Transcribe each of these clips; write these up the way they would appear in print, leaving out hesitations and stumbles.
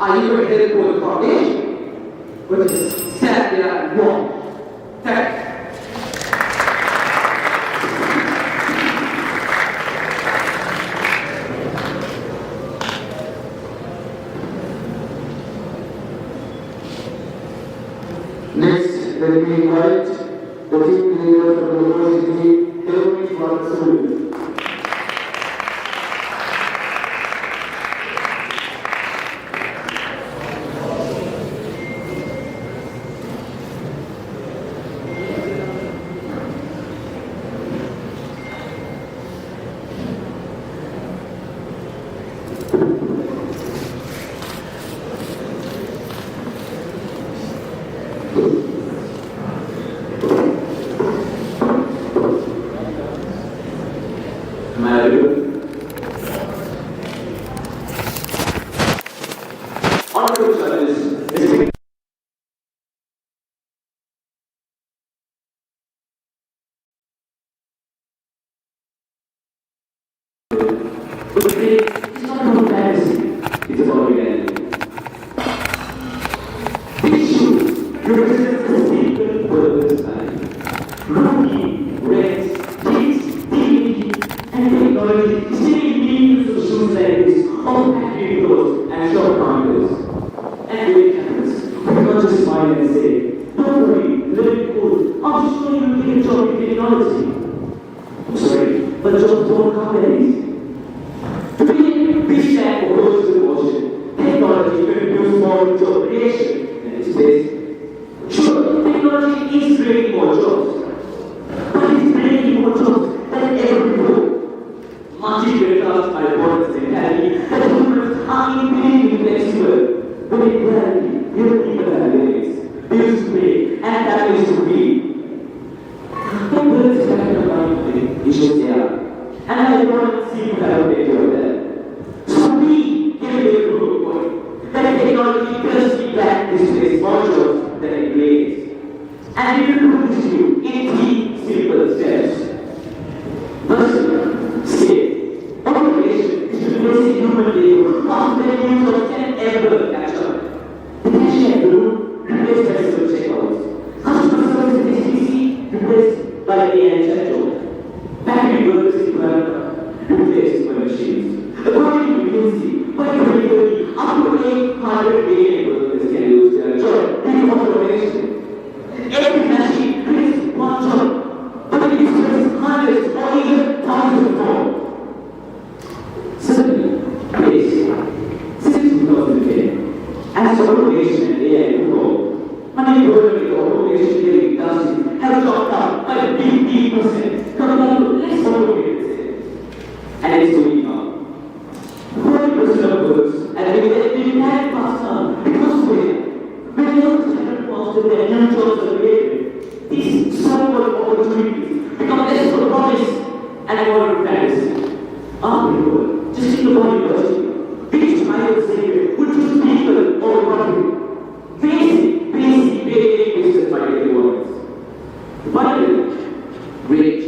Are you prepared for the foundation? Which is stand there and walk. Thank you. Next, let me invite the team leader from the university, Kelani Lions. It's not about fantasy, it's about reality. This shoe represents the single purpose life. Rookie, race, taste, dignity, and technology still millions of shoes like this, all factory clothes and shop counters. And great campus, we cannot just smile and say, don't worry, let it go. I'm just going to take a job in technology. I'm sorry, but jobs don't come at ease. We stand for growth and motion. Technology will produce more job creation in this space. Sure, technology is creating more jobs, but it's creating more jobs than ever before. Multi-creators are important mentality that humans are infinitely flexible, but in reality, you don't need the limits. They used to play, and that used to be. People is kind of money, you should say, and I don't see you have a picture of that. So we give it a good point that technology does feedback displays more jobs than it creates. And we will put this to you in 3 simple steps. Firstly, scale. Automation is replacing human labor faster than users can ever catch up. The cashier group replaced by self-checkouts. Customer service is easy, replaced by AI chatbot. Factory workers in America replaced by machines. According to McKinsey, by 2030, up to 800 million workers can lose their job due to automation. Every machine creates one job, but it creates hundreds or even thousands more. Certainly, since 2010, as automation and AI grow, many workers with automation getting tasks have dropped out by 50% compared to less automated systems. And it's doing now. 40% of workers and they can pass on because when young talent faster than new jobs are created, these so-called opportunities become less of a promise and more of a fantasy. After all, just think about university. Which private sector would choose people over profit? Basic business minded workers. Finally, rich.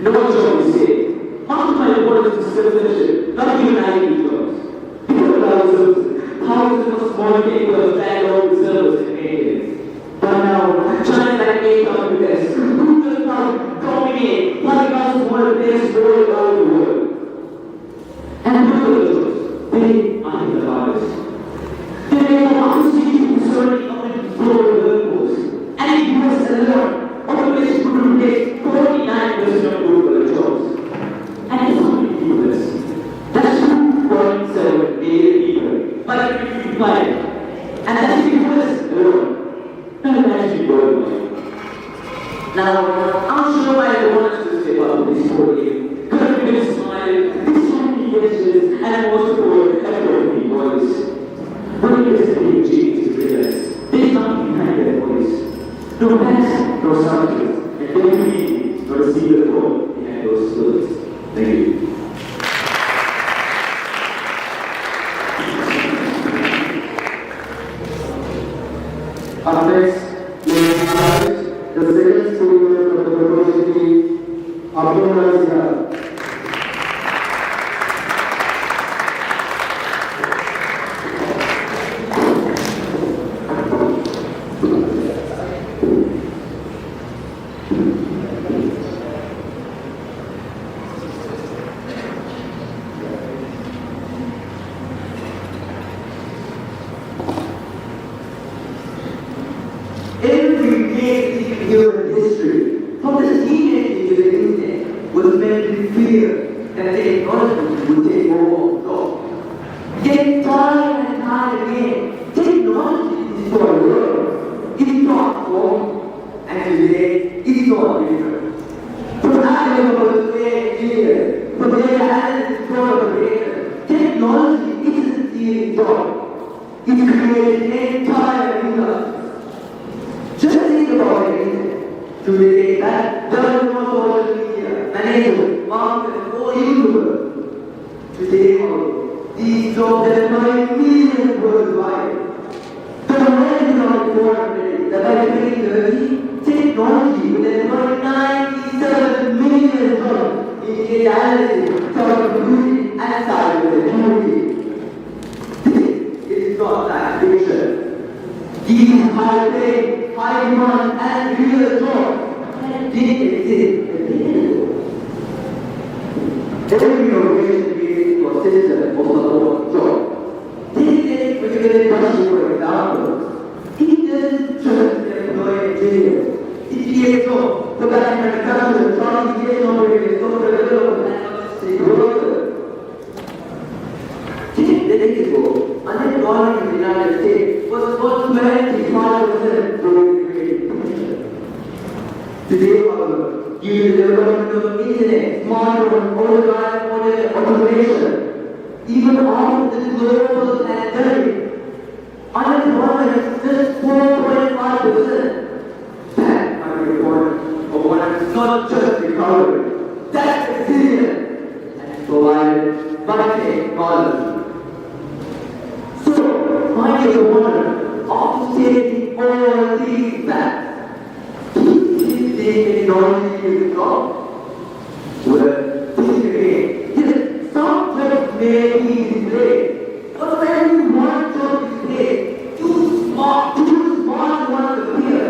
No job is safe. Multiply the importance of citizenship, not even IT jobs. People allow thousands of small papers drag out the servers and maintenance. But now, China like 8,000 US, Google Cloud dominate 1,000 more players all around the world. And people jobs, they are the hardest. They make the hardest concerning of the global workforce. And in US alone, automation could replace 49% of global jobs. And it's only US. That's 2.7 million people by 2055. And that's US alone. Not actually worldwide. Now, I'm sure I want to step up this podium. Confident smile, this happy gestures, and most of all, a broken voice. What it is to be achieved is to realize there's nothing behind that voice. No past, no substance, and definitely not a single thought behind those words. Thank you. Up next, we invite the second student of the university, will take over. Yet time and time again, technology destroys the world. It's not wrong, and today it's not different. From animals to engineers, from data analysts to operators, technology isn't stealing jobs. It's created entire industries. Just think about it. Today, that doesn't know social media, management, marketing, or YouTubers. Today, these jobs employ millions worldwide. The American report that by 2030, technology will employ 97 million jobs in data analysis, cloud computing, and cybersecurity. This is not science fiction. These high-paying, high-demand, and real jobs didn't exist a decade ago. Every innovation creates a system of support jobs. Take particular industry, for example. It doesn't just employ engineers. It creates jobs for battery manufacturers, transportation operators, software developers, and logistics workers. 10 decades ago, unemployment in the United States was about 25% during the Great Depression. Today, however, due to the development of the internet, smartphones, automation, even after the global pandemic, unemployment is just 4.5%. That might be a point of one is not just recovery, that's resilience and provided by technology. So, my dear wonder, after stating all these facts, is the technology will drop? Well, think again. Yes, some jobs may be replaced, but when one job is replaced, two smart ones appear.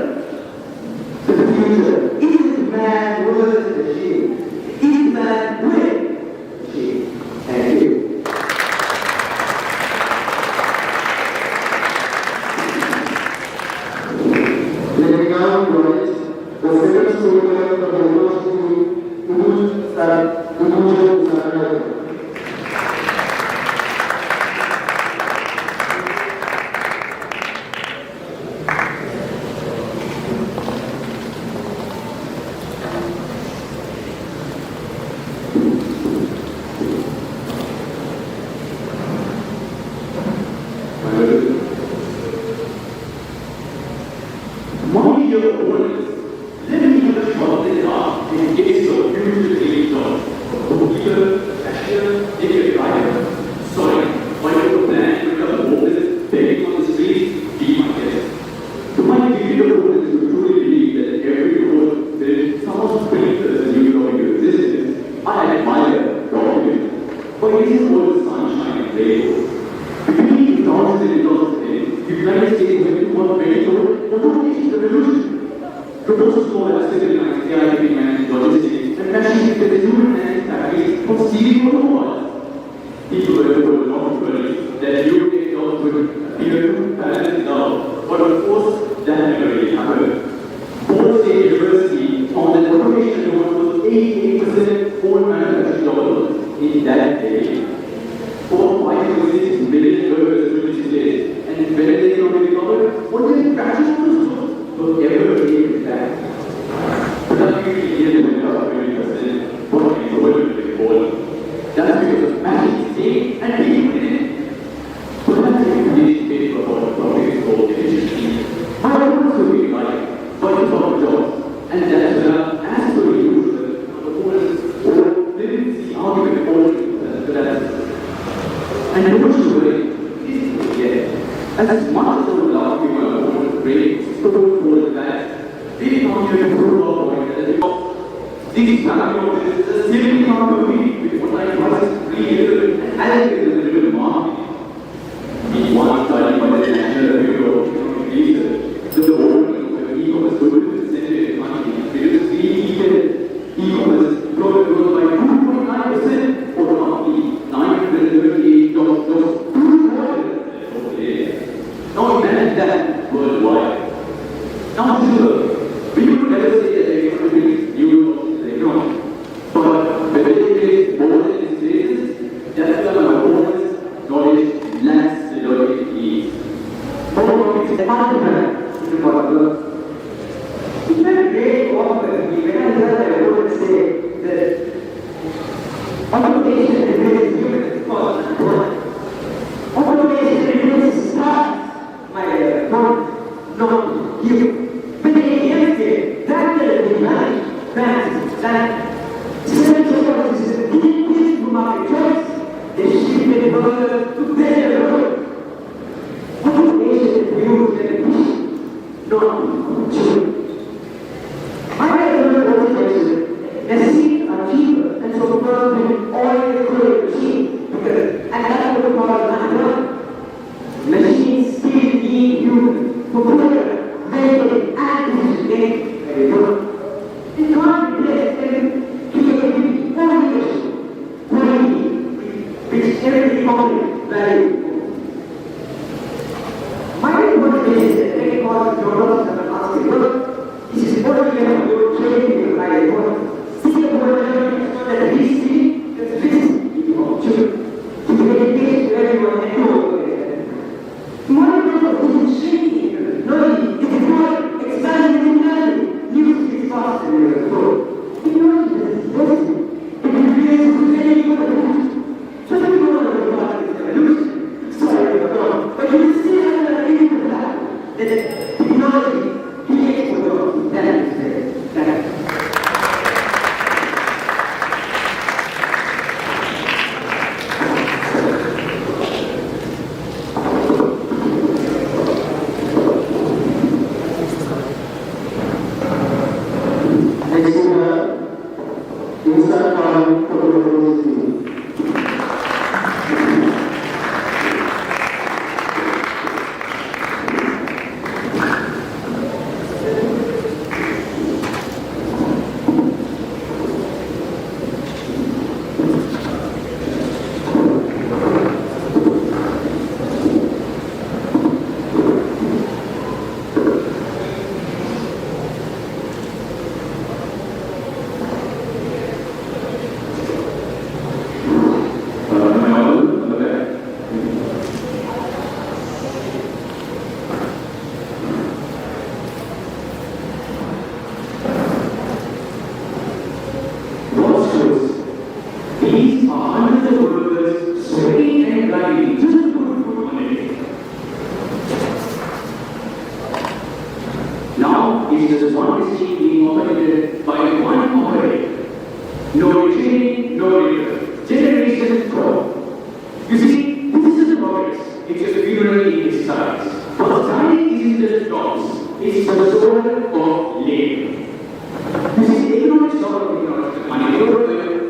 The future isn't man versus machine, it's man with machine. Thank you. workers to play their role. Automation views their vision, not children. I remember automation, machines are cheaper and so than all the current machines because and that's what the problem is. Machines still need humans for further making and decision very good. It can't replace them creativity or innovation, quality, which every company values. My point is that many cause journals have asked work. This is only when you're training by the work. See the word that we see, that this is the opportunity to dedicate to everyone and know. My point is shrinking, knowing it is not expanding in value. News is faster than your growth. Technology is investing. It creates many good. So you know what is evolution. Sorry, but you still have an idea of that. That technology creates growth. That is it. That is it. These are hundreds of workers sweating and grinding just to put food on the table. Now, it is just one machine being operated by one operator. No training, no labor. Generations grow. You see, this is the progress. It's just funerary in disguise. What's dying isn't just jobs. It's the soul of labor. You see, the economics of money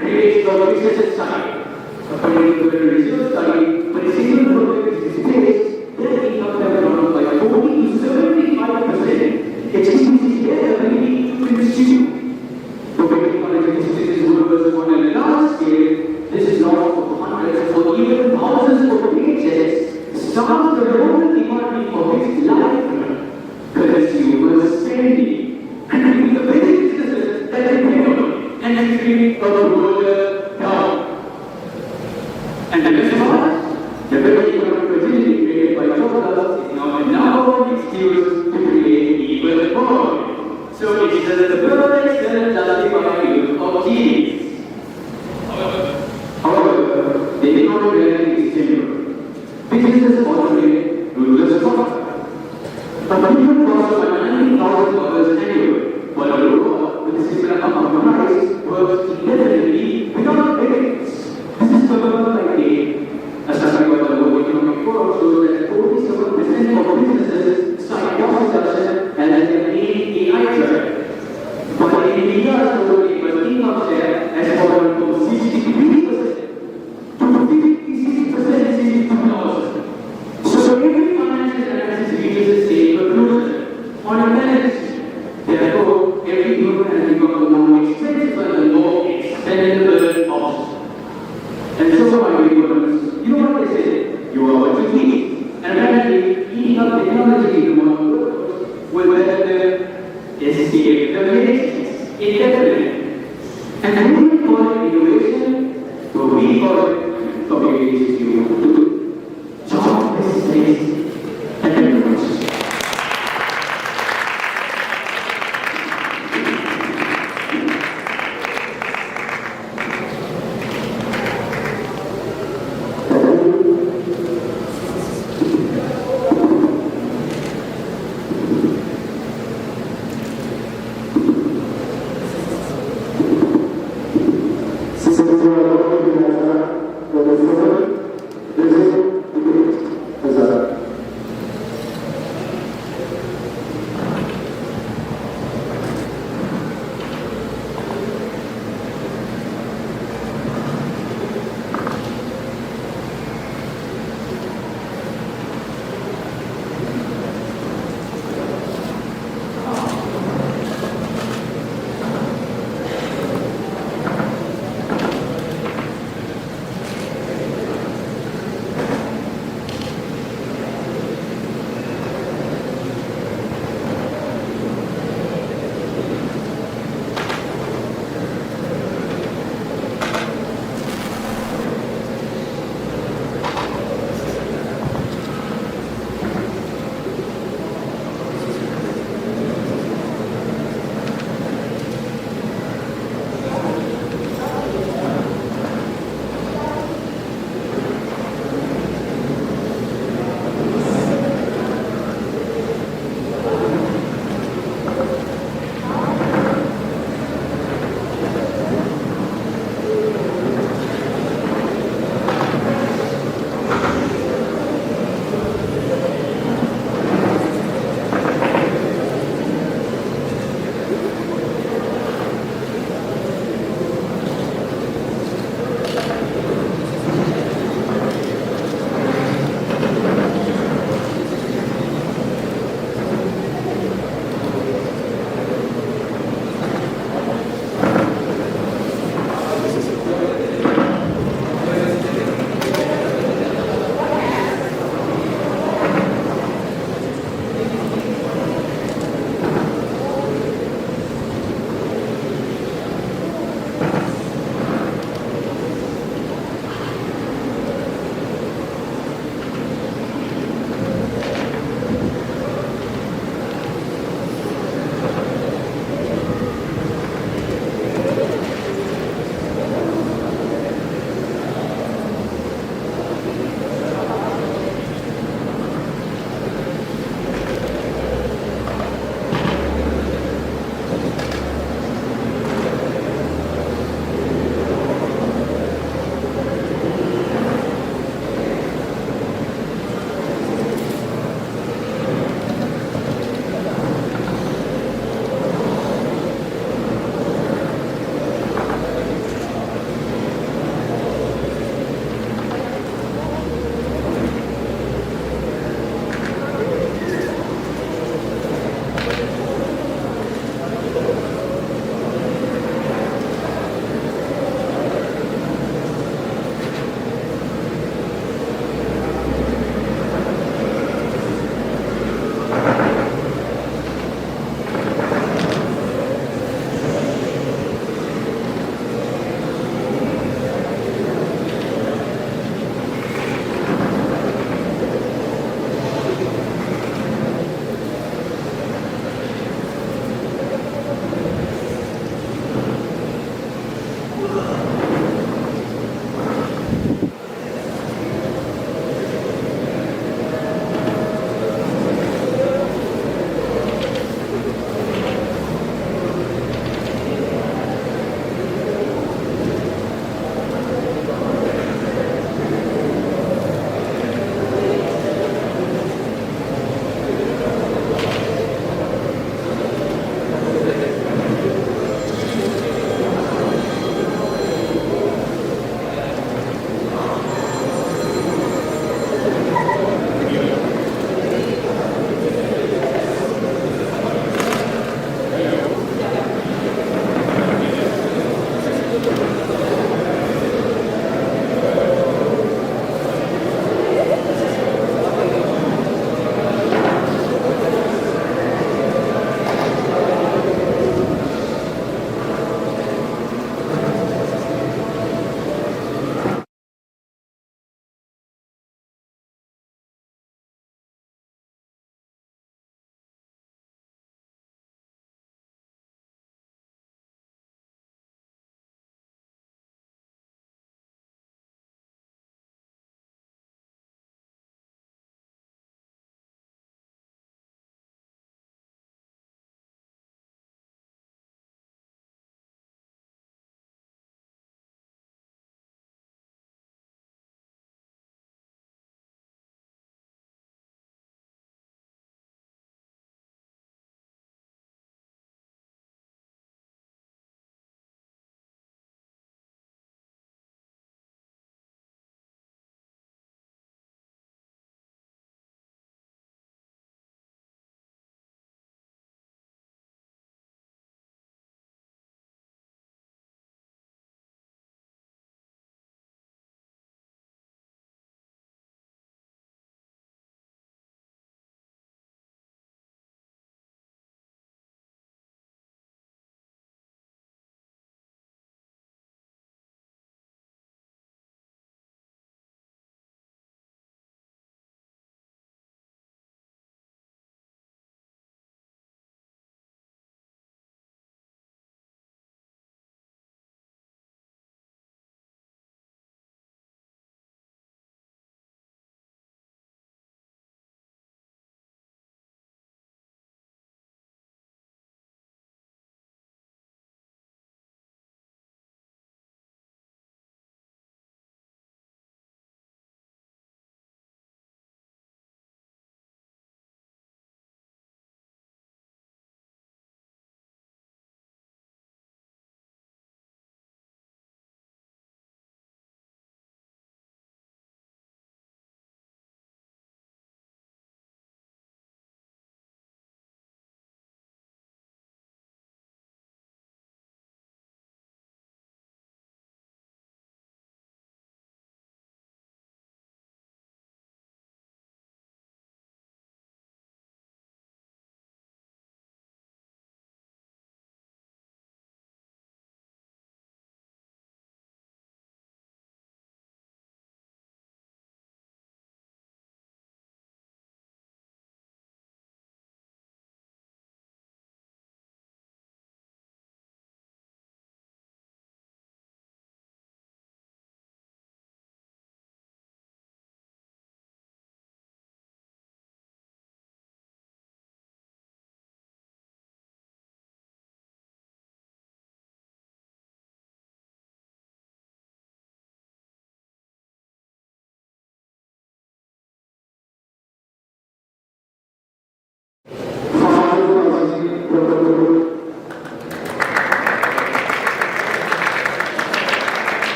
creates the business side. According to the research study, when a single worker is displaced, their income has grown by 40 to 75%. It increases their ability to consume. For many colleges, workers on a large scale, this is loss of hundreds or even thousands of paychecks. Starts the local economy of its life. Consumers spending, and the very businesses that depend on it, and actually a worker down. And the best part, the very economic fragility created by job loss is now an excuse to create even more. So it is the perfect self-justifying use of genius. However, the economic reality is similar. Businesses automate ruthless profit. But people cost by $90,000 annually, while a robot with a similar amount of price works indefinitely without benefits. This is covered by data. A study by the World Economic Forum shows that 47% of businesses cite cost reduction as their main AI driver. But in India's total income share has fallen from 63% to 56% since 2000. So every financial analysis reaches the same conclusion. On a balance, therefore, every human has become more expensive and more expendable option. And so, my dear friends, you know what they say? You are what you eat. And apparently, eating up technology in one word will let them escape the limitations indefinitely. And we call it innovation, but we call it communication. Job is lazy. Thank you very much.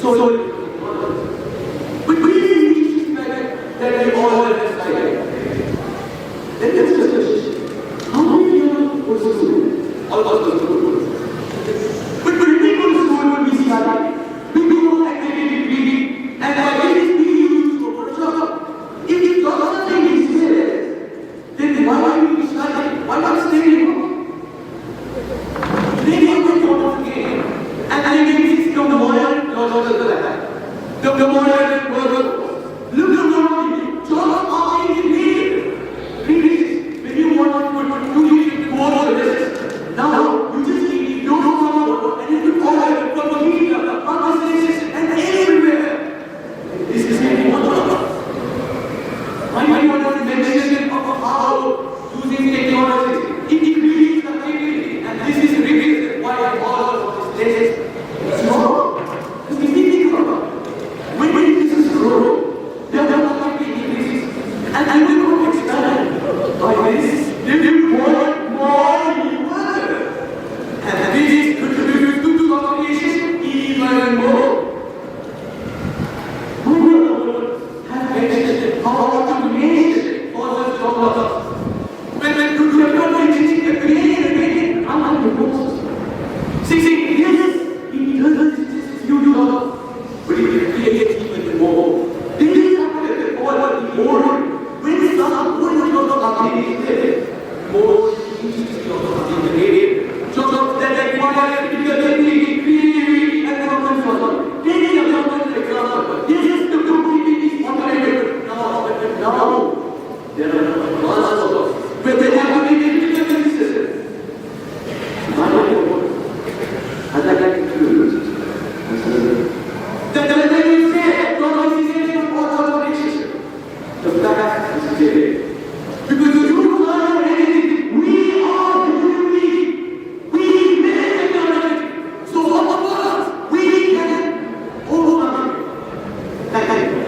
we need that they all have this idea. That's just a question. How many of you go to school? All go to school. But when we go to school, when we study, we do activity reading, and activity we use to go to job. If you don't think it's serious, then why are you studying? Why not staying home? They want to go to the game, and I think it's the modern, the modern world. Look around you. Jobs are immediate. Please, when you want to do more of this, now you just need to know more and you can forward from the media, the conversations, and everywhere. This is making one job. Why do you want to mention of how using technology increases the activity? And this is the reason why all of this is small. Because we think about when this is grow. And we will expand by this, they will more and this is contributes to the population even more. We will have mentioned how automation causes problems. When technology is created, unlike the books. See, yes, it doesn't you do but it will create even more. This is more. When we start going to the activity, more so that requires creativity and problem. This is a common example. This is the community automated. Now, there are lots of those. But they have to be different systems. I'd like to do that when you say globalization or automation, the fact is clear. Because if you learn anything, we are human. We make technology. So what about us? We can overcome it. Thank you.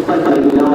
But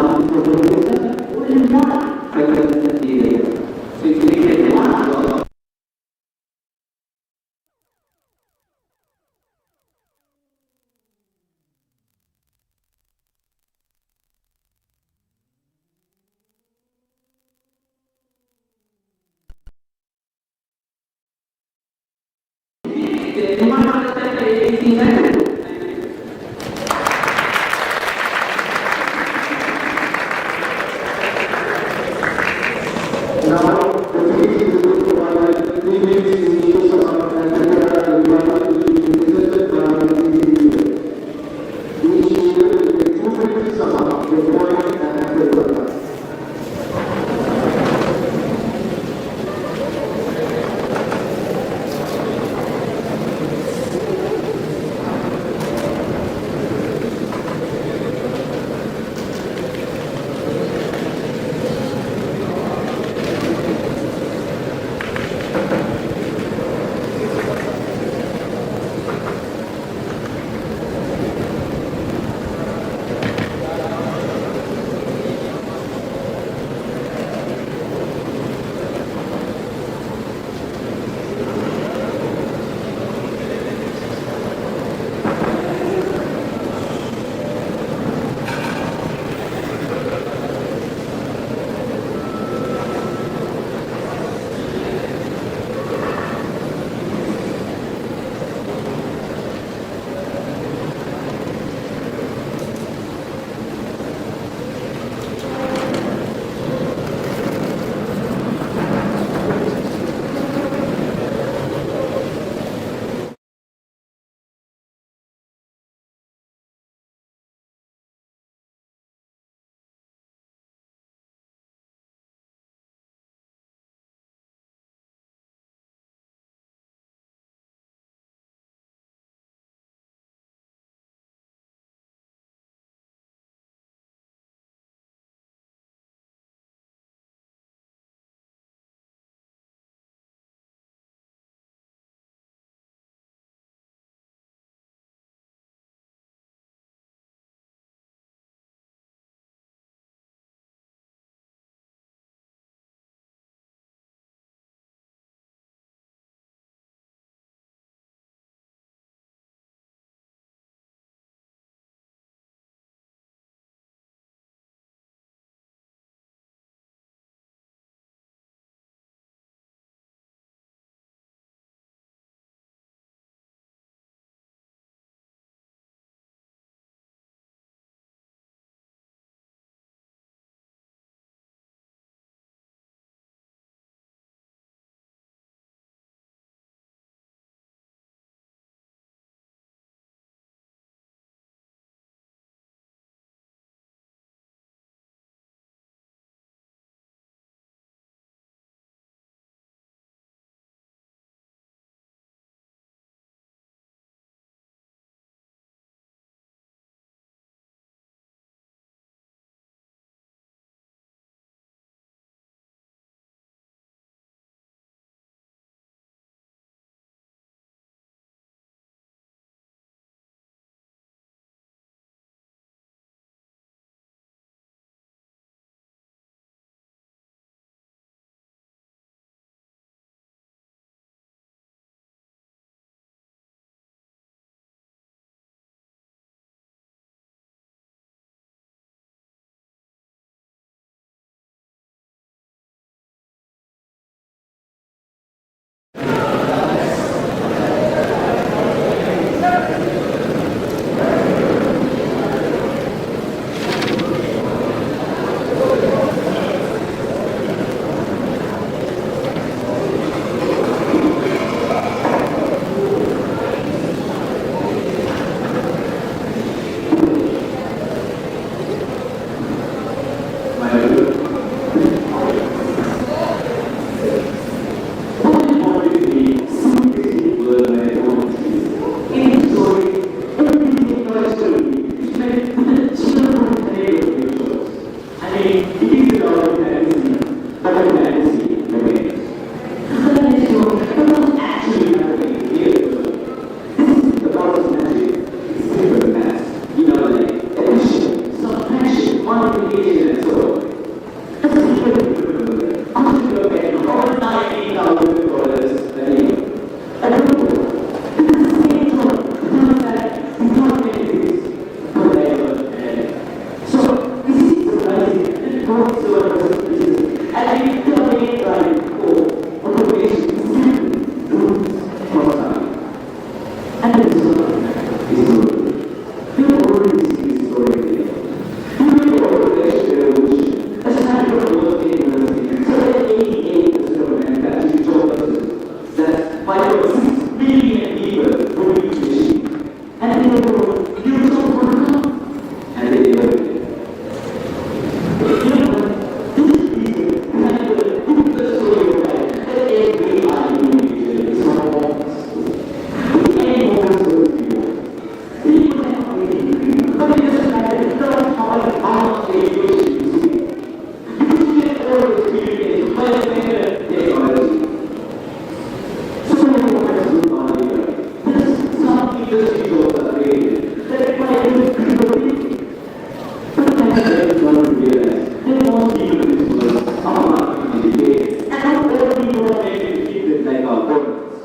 everyone to realize that most people in this world are not in debate, and not all people are made to keep it like our opponents.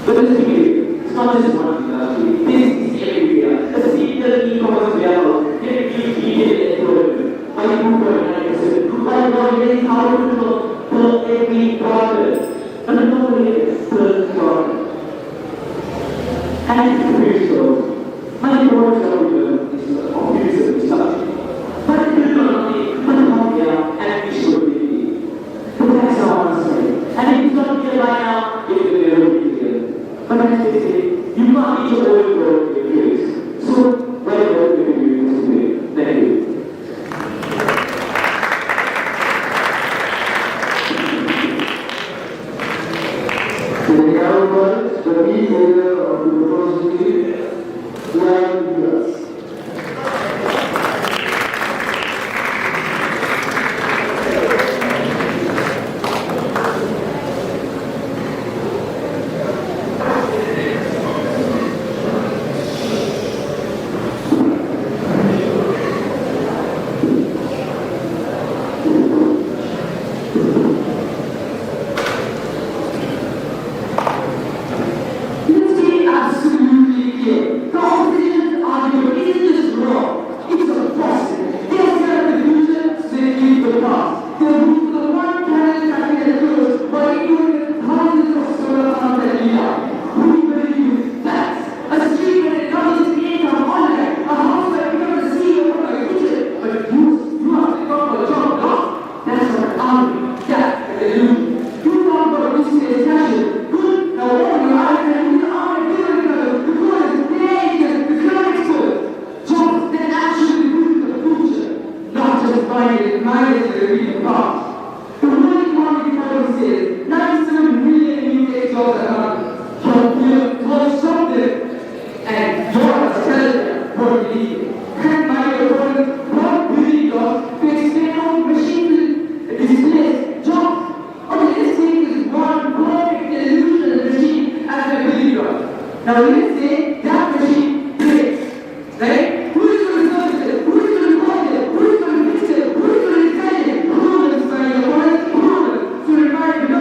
But let's be clear, it's not just one industry. This is everywhere. The single e-commerce warehouse can be treated as a by Google by not getting how to look for every product. And nobody is per product. And it's so. My words are is obviously something. But it's not only Colombia and visuality. But that's all I want to say. And if it's not here by now, it will never be here. But as they say, you can't eat your own world with your face. So, whatever we do today. Thank you. The lead leader of the university, Lions. Now let's say that machine breaks, right? Who is going to service it? Who is going to call it? Who is going to fix it? Who is going to design it? Who is going to to remind you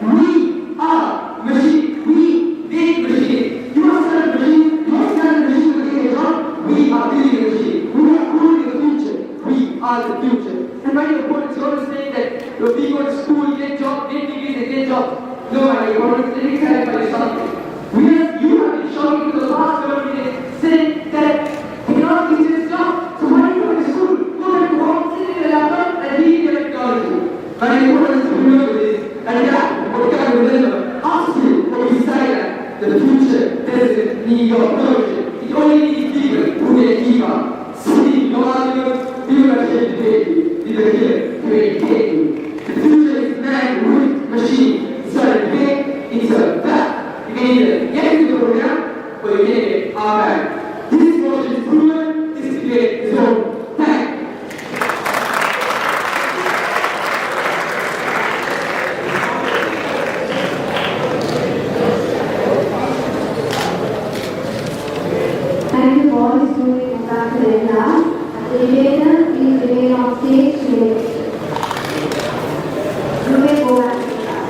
we are machine. We make machine. You are selling machine. You are selling machine to take a job. We are building a machine. We are building the future. We are the future. And when your opponents are always saying that we go to school, get job, get degrees, get jobs. No, my opponents, let me clarify something. You have been showing for the last 30 minutes saying that technology is this job. So why do you go to school? Go back to home, sit in the laptop and read your technology. My importance to remember this, and yeah, what can I remember? Ask you or decide that the future doesn't need your permission. It only needs people who can keep up. See, no argument, you are here to take you. You are here to take you. The future is man with machine. It's not a debate, it's a fact. You can either get into the program or you can get our back. This motion is proven, this debate is over. Thank you. Thank you all for doing that today now. The debater, please remain on stage today. You may go back to the class.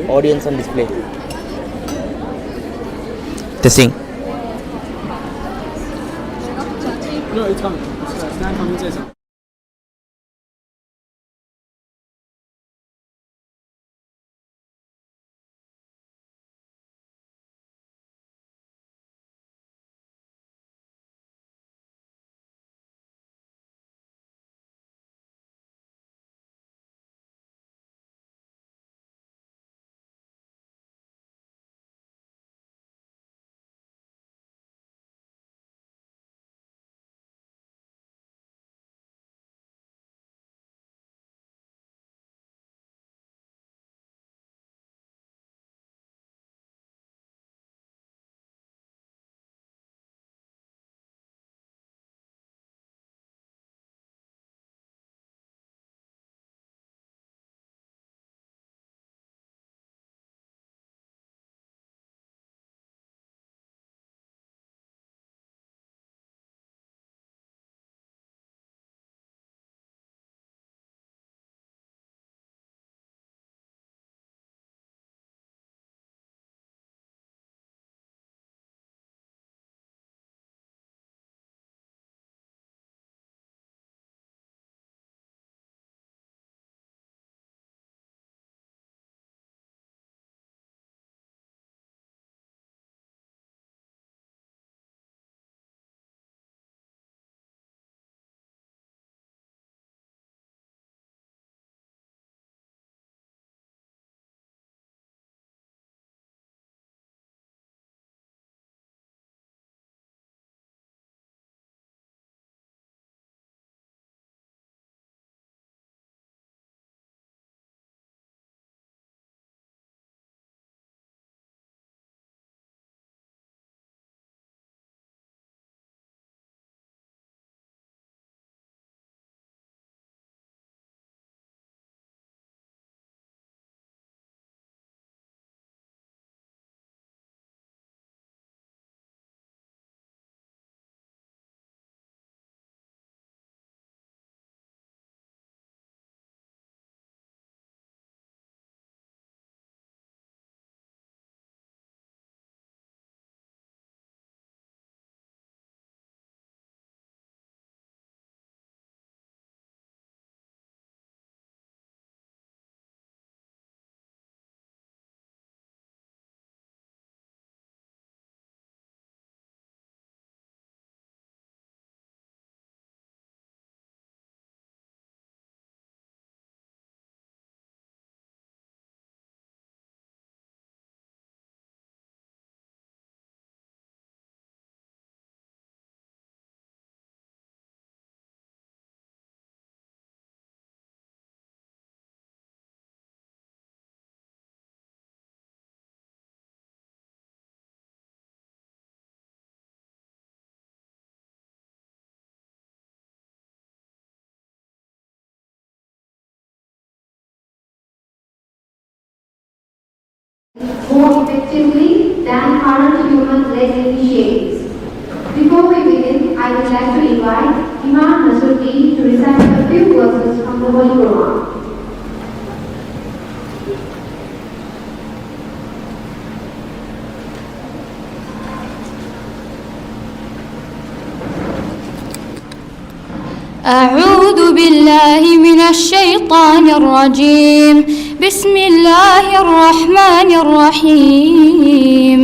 audience on display. Testing. No, it's coming. It's not coming. more effectively than current human-led initiatives. Before we begin, I would like to invite Imam Nasruddin to recite a few verses from the Holy Quran. أعوذ بالله من الشيطان الرجيم. بسم الله الرحمن الرحيم.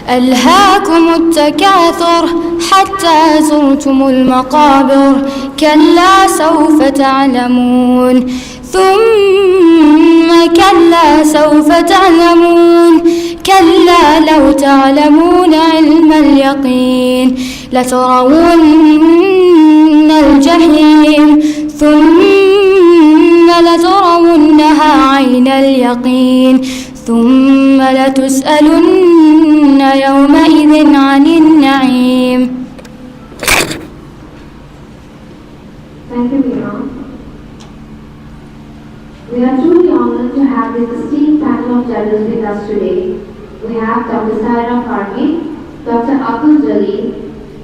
ألهاكم التكاثر حتى زرتم المقابر كلا سوف تعلمون ثم كلا سوف تعلمون كلا لو تعلمون علم اليقين لترون الجحيم ثم لترونها عين اليقين ثم لتسألن يومئذ عن النعيم. Thank you, Imam. We are truly honored to have this esteemed panel of judges with us today. We have Dr. Saira Farhi, Dr. Abdul Jalil,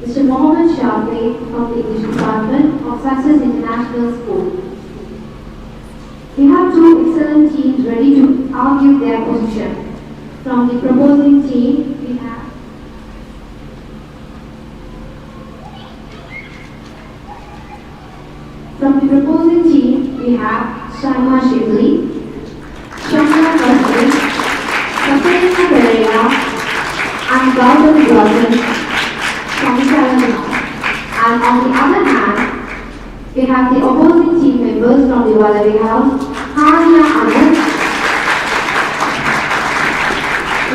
Mr. Mohammed Shafi from the English Department of SLISR International School. We have two excellent teams ready to argue their position. From the proposing team, we have Sharma Shibli, Shamla Kasri, Katarina Pereira, and Gautam Gautam from Telangana. And on the other hand, we have the opposing team members from the Walawe House, Hania Anand,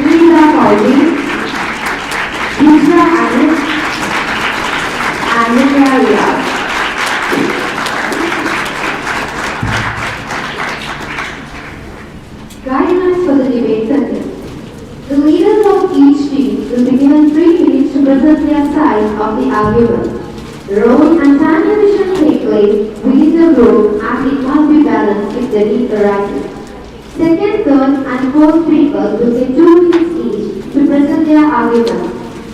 Rita Pauli, Yusra Anand, and Nitya Riyad. Guidelines for the debate session. The leaders of each team will be given 3 minutes to present their side of the argument. Role and time division take place within the group and it must be balanced if the need arises. Second, third and fourth speakers will get 2 minutes each to present their argument.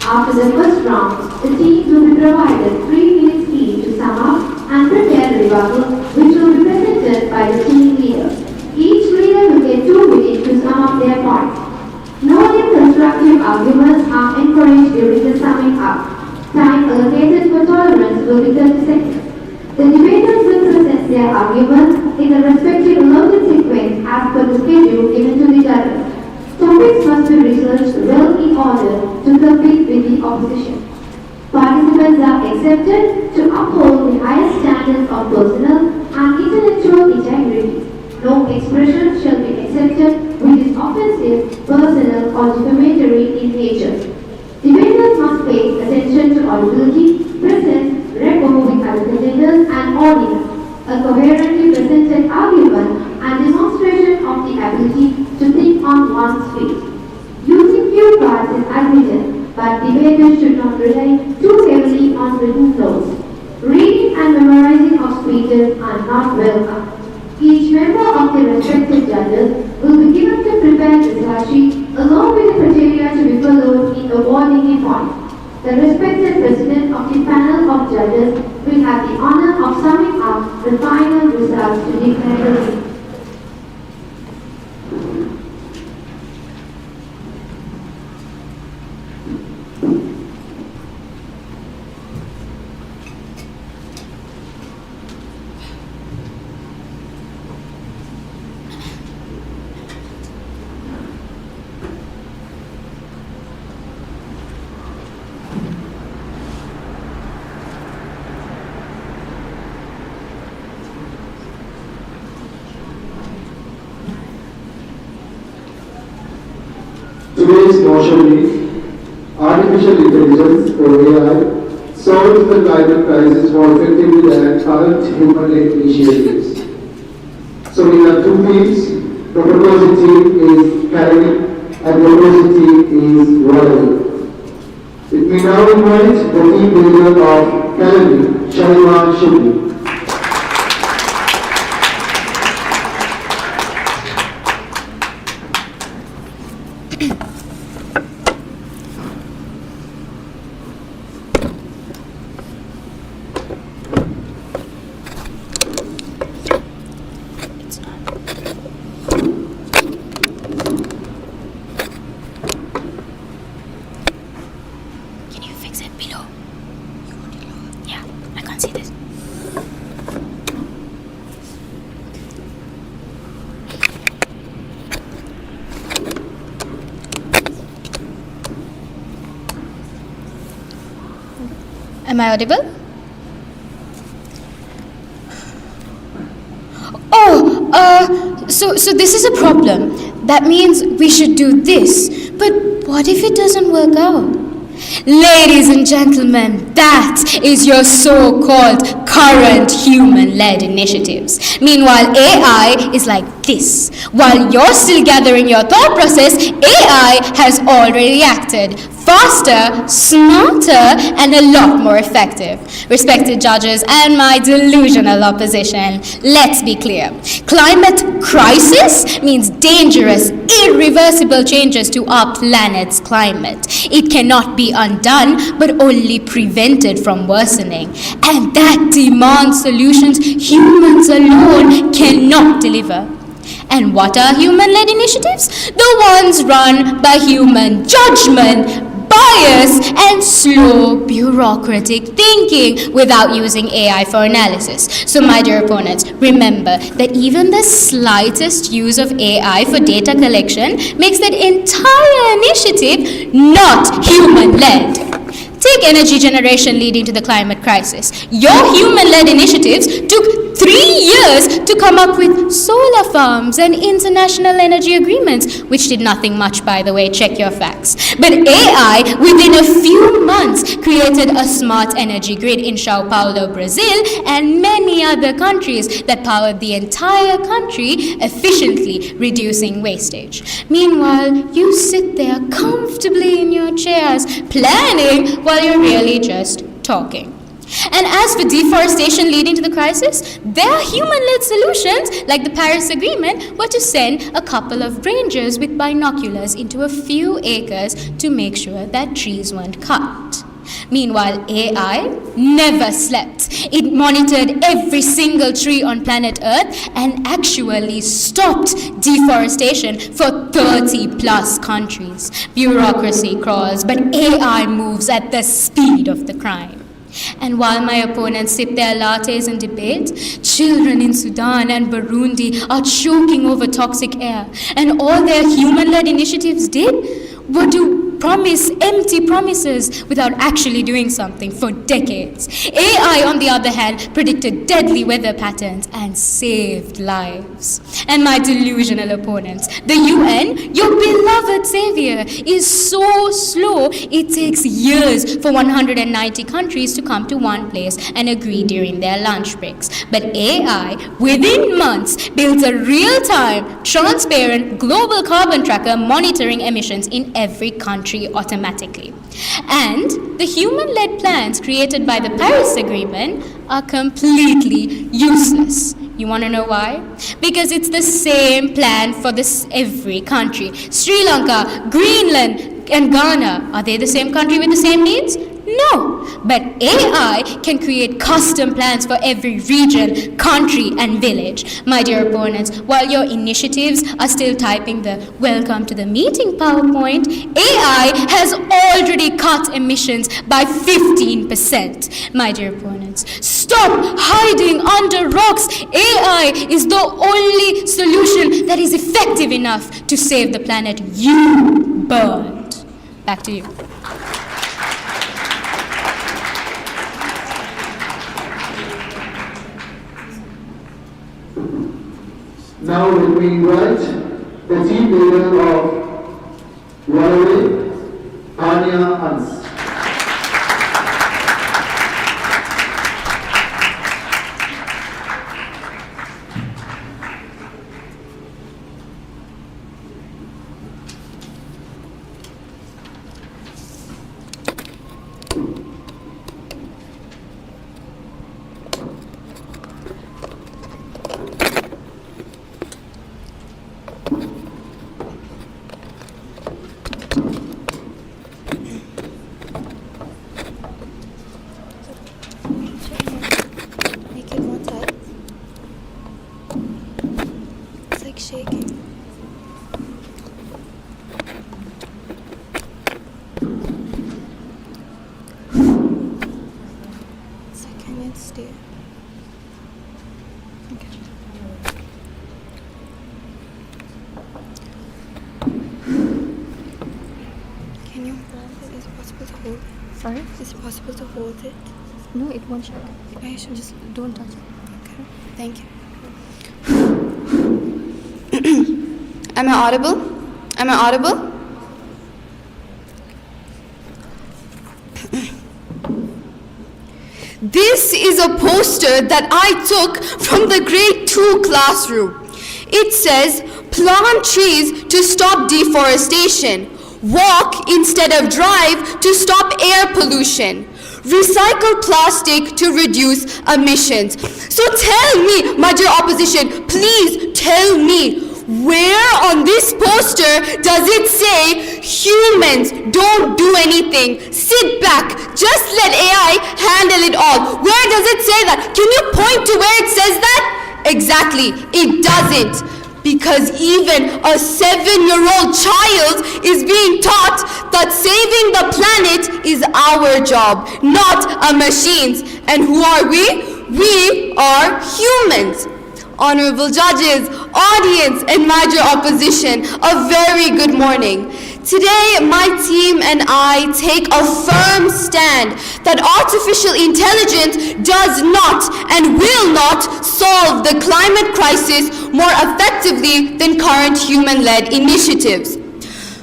After the first round, the teams will be provided 3 minutes each to sum up and prepare rebuttal, which will be presented by the team leader. Each leader will get 2 minutes to sum up their points. No new constructive arguments are encouraged during the summing up. Time allocated for tolerance will be 30 seconds. The debaters will present their arguments in the respective allotted sequence as per the schedule given to the judges. Topics must be researched well in order to compete with the opposition. Participants are accepted to uphold the highest standards of personal and intellectual integrity. No expression shall be accepted which is offensive, personal, or defamatory in nature. Debaters must pay attention to audibility, presence, rapport with other contenders and audience, a coherently presented argument, and demonstration of the ability to think on one's feet. Using cue cards is admitted, but debaters should not rely too heavily on written notes. Reading and memorizing of speeches are not welcome. Each member of the respective judges will be given to prepare the start sheet along with the criteria to be followed in awarding a point. The respected president of the panel of judges will have the honor of summing up the final results to declare the winner. Today's motion is artificial intelligence or AI solves the climate crisis more effectively than current human-led initiatives. So we have 2 teams. The proposing team is Kelani and the opposing team is Walawe. Let me now invite the team leader of Kelani, Sharma Shibli. Am I audible? So this is a problem. That means we should do this. But what if it doesn't work out? Ladies and gentlemen, that is your so-called current human-led initiatives. Meanwhile, AI is like this. While you're still gathering your thought process, AI has already acted. Faster, smarter, and a lot more effective. Respected judges and my delusional opposition, let's be clear. Climate crisis means dangerous, irreversible changes to our planet's climate. It cannot be undone, but only prevented from worsening. And that demands solutions humans alone cannot deliver. And what are human-led initiatives? The ones run by human judgment, bias, and slow bureaucratic thinking without using AI for analysis. So my dear opponents, remember that even the slightest use of AI for data collection makes that entire initiative not human-led. Take energy generation leading to the climate crisis. Your human-led initiatives took 3 years to come up with solar farms and international energy agreements, which did nothing much, by the way, check your facts. But AI, within a few months, created a smart energy grid in Sao Paulo, Brazil, and many other countries that powered the entire country, efficiently reducing wastage. Meanwhile, you sit there comfortably in your chairs, planning while you're really just talking. And as for deforestation leading to the crisis, their human-led solutions, like the Paris Agreement, were to send a couple of rangers with binoculars into a few acres to make sure that trees weren't cut. Meanwhile, AI never slept. It monitored every single tree on planet Earth and actually stopped deforestation for 30 plus countries. Bureaucracy crawls, but AI moves at the speed of the crime. And while my opponents sip their lattes and debate, children in Sudan and Burundi are choking over toxic air. And all their human-led initiatives did were to promise empty promises without actually doing something for decades. AI, on the other hand, predicted deadly weather patterns and saved lives. And my delusional opponents, the UN, your beloved savior, is so slow it takes years for 190 countries to come to one place and agree during their lunch breaks. But AI, within months, builds a real-time, transparent, global carbon tracker monitoring emissions in every country automatically. And the human-led plans created by the Paris Agreement are completely useless. You want to know why? Because it's the same plan for every country. Sri Lanka, Greenland, and Ghana, are they the same country with the same needs? No, but AI can create custom plans for every region, country, and village. My dear opponents, while your initiatives are still typing the welcome to the meeting PowerPoint, AI has already cut emissions by 15%. My dear opponents, stop hiding under rocks. AI is the only solution that is effective enough to save the planet you burned. Back to you. Now let me invite the team leader of Walawe, Wolves. Make it more tight. It's like shaking. So can it stay? Okay. Can you hold it? Is it possible to hold it? Sorry? Is it possible to hold it? No, it won't shake. I should Just don't touch it. Okay. Thank you. Am I audible? Am I audible? This is a poster that I took from the grade 2 classroom. It says, plant trees to stop deforestation. Walk instead of drive to stop air pollution. Recycle plastic to reduce emissions. So tell me, my dear opposition, please tell me, where on this poster does it say humans don't do anything? Sit back, just let AI handle it all. Where does it say that? Can you point to where it says that? Exactly, it doesn't. because even a 7-year-old child is being taught that saving the planet is our job, not a machine's. And who are we? We are humans. Honorable judges, audience, and major opposition, a very good morning. Today, my team and I take a firm stand that artificial intelligence does not and will not solve the climate crisis more effectively than current human-led initiatives.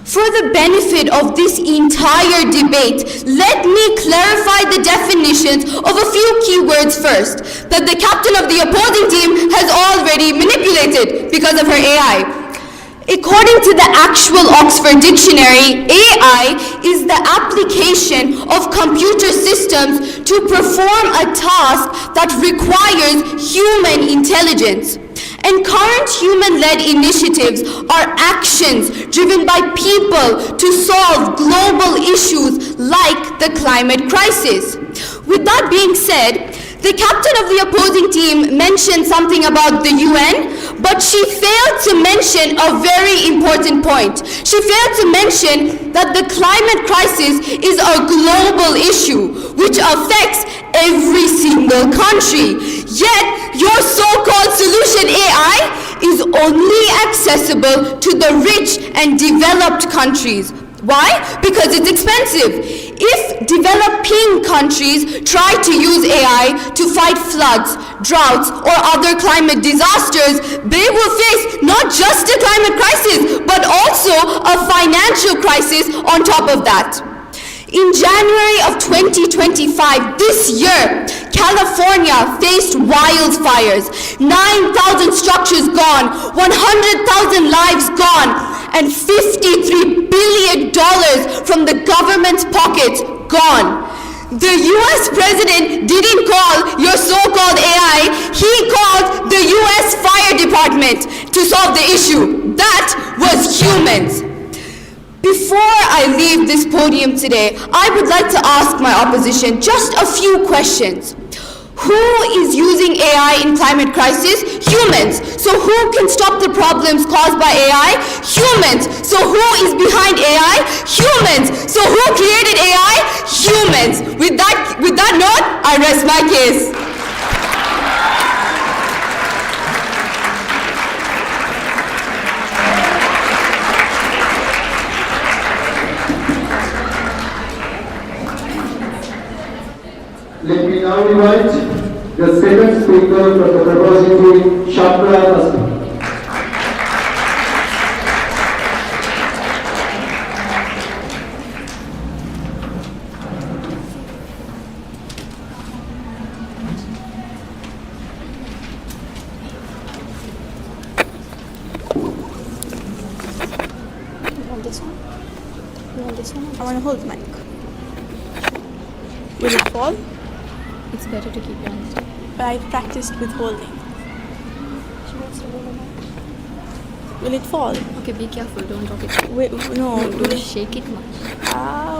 For the benefit of this entire debate, let me clarify the definitions of a few keywords first that the captain of the opposing team has already manipulated because of her AI. According to the actual Oxford Dictionary, AI is the application of computer systems to perform a task that requires human intelligence. And current human-led initiatives are actions driven by people to solve global issues like the climate crisis. With that being said, the captain of the opposing team mentioned something about the UN, but she failed to mention a very important point. She failed to mention that the climate crisis is a global issue which affects every single country. Yet, your so-called solution AI is only accessible to the rich and developed countries. Why? Because it's expensive. If developing countries try to use AI to fight floods, droughts, or other climate disasters, they will face not just a climate crisis, but also a financial crisis on top of that. In January of 2025, this year, California faced wildfires, 9,000 structures gone, 100,000 lives gone, and $53 billion from the government's pockets gone. The US president didn't call your so-called AI, he called the US Fire Department to solve the issue. That was humans. Before I leave this podium today, I would like to ask my opposition just a few questions. Who is using AI in climate crisis? Humans. So who can stop the problems caused by AI? Humans. So who is behind AI? Humans. So who created AI? Humans. With that note, I rest my case. Let me now invite the second speaker from the proposing team, Shakra Hassan. I want to hold the mic. Will it fall? It's better to keep it on the table. But I practiced with holding. Will it fall? Okay, be careful, don't drop it. Wait, no. Don't shake it much.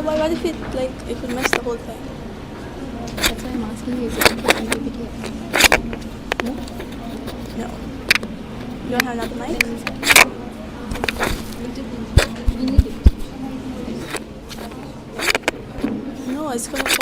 What if it would mess the whole thing? That's why I'm asking you, is it okay to keep it here? No? No. You don't have another mic? We need it. No, it's gonna fall.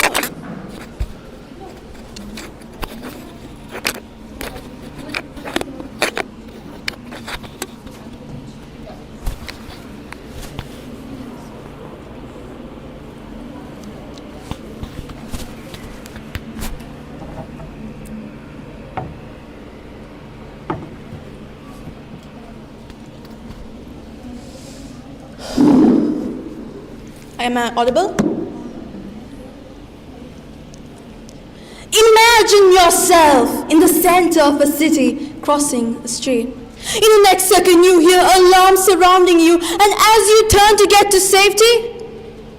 Am I audible? Imagine yourself in the center of a city crossing a street. In the next second you hear alarms surrounding you, and as you turn to get to safety,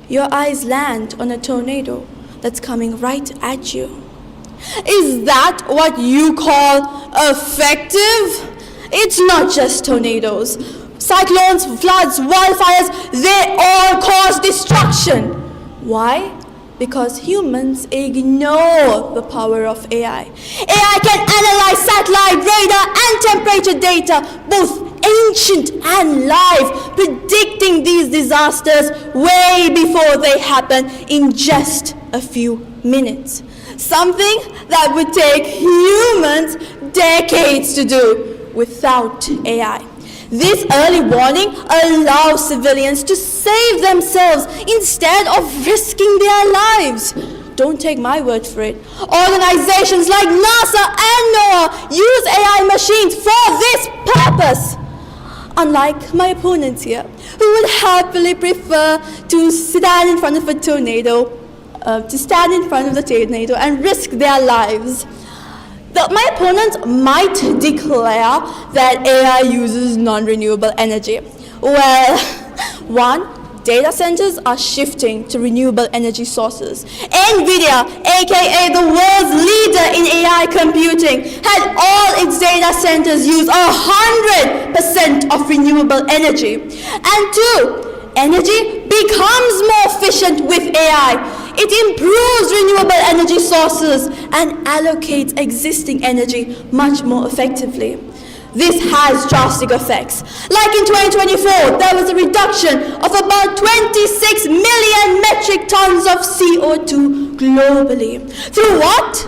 your eyes land on a tornado that's coming right at you. Is that what you call effective? It's not just tornadoes. Cyclones, floods, wildfires, they all cause destruction. Why? Because humans ignore the power of AI. AI can analyze satellite, radar, and temperature data, both ancient and live, predicting these disasters way before they happen in just a few minutes. Something that would take humans decades to do without AI. This early warning allows civilians to save themselves instead of risking their lives. Don't take my word for it. Organizations like NASA and NOAA use AI machines for this purpose. Unlike my opponents here, who would happily prefer to stand in front of a tornado, and risk their lives. My opponents might declare that AI uses non-renewable energy. Well, one, data centers are shifting to renewable energy sources. NVIDIA, aka the world's leader in AI computing, had all its data centers use 100% of renewable energy. And two, energy becomes more efficient with AI. It improves renewable energy sources and allocates existing energy much more effectively. This has drastic effects. Like in 2024, there was a reduction of about 26 million metric tons of CO2 globally. Through what?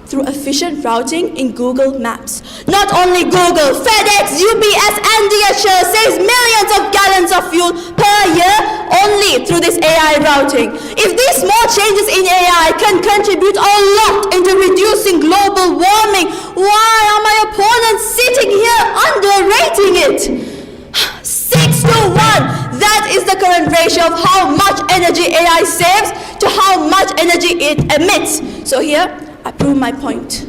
Through efficient routing in Google Maps. Not only Google, FedEx, UPS, and DHL saves millions of gallons of fuel per year only through this AI routing. If these small changes in AI can contribute a lot into reducing global warming, why are my opponents sitting here underrating it? 6-to-1, that is the current ratio of how much energy AI saves to how much energy it emits. So here, I prove my point.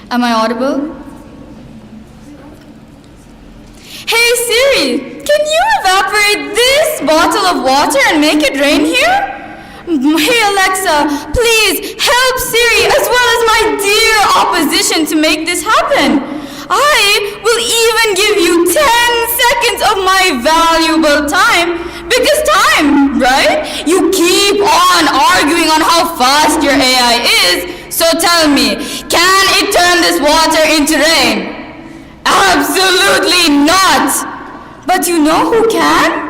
Am I audible? Hey Siri, can you evaporate this bottle of water and make it rain here? Hey Alexa, please help Siri as well as my dear opposition to make this happen. I will even give you 10 seconds of my valuable time, because time, right? You keep on arguing on how fast your AI is. So tell me, can it turn this water into rain? Absolutely not. But you know who can?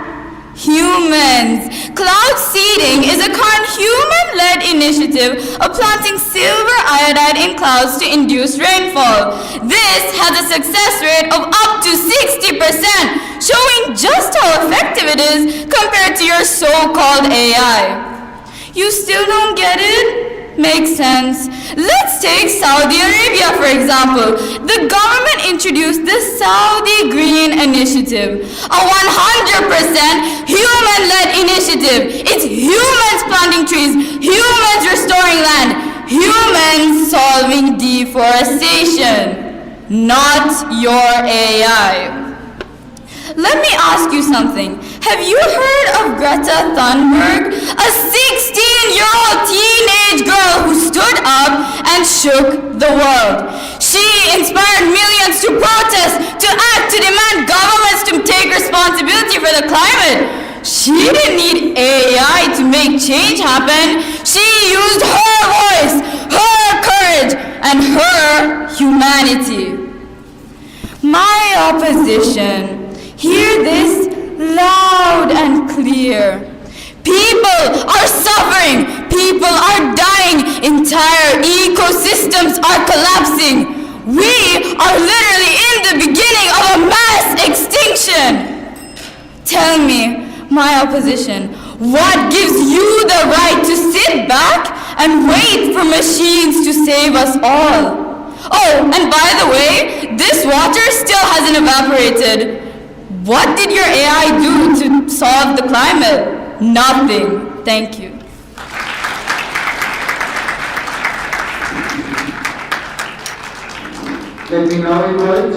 Humans. Cloud seeding is a current human-led initiative of planting silver iodide in clouds to induce rainfall. This has a success rate of up to 60%, showing just how effective it is compared to your so-called AI. You still don't get it? Makes sense. Let's take Saudi Arabia, for example. The government introduced the Saudi Green Initiative, a 100% human-led initiative. It's humans planting trees, humans restoring land, humans solving deforestation, not your AI. Let me ask you something. Have you heard of Greta Thunberg? A 16-year-old teenage girl who stood up and shook the world. She inspired millions to protest, to act, to demand governments to take responsibility for the climate. She didn't need AI to make change happen. She used her voice, her courage, and her humanity. My opposition, hear this loud and clear. People are suffering. People are dying. Entire ecosystems are collapsing. We are literally in the beginning of a mass extinction. Tell me, my opposition, what gives you the right to sit back and wait for machines to save us all? Oh, and by the way, this water still hasn't evaporated. What did your AI do to solve the climate? Nothing. Thank you. Let me now invite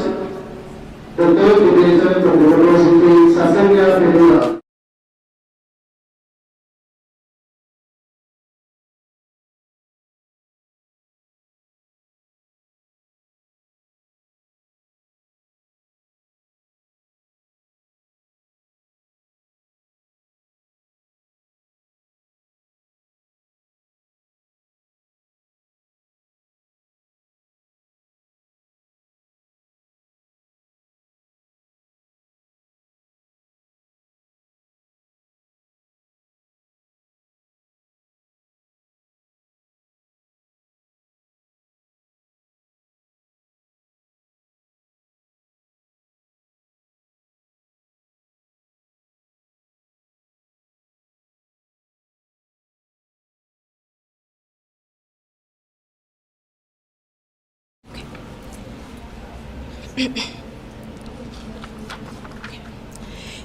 the third debater from the University, Sasanya Pedula.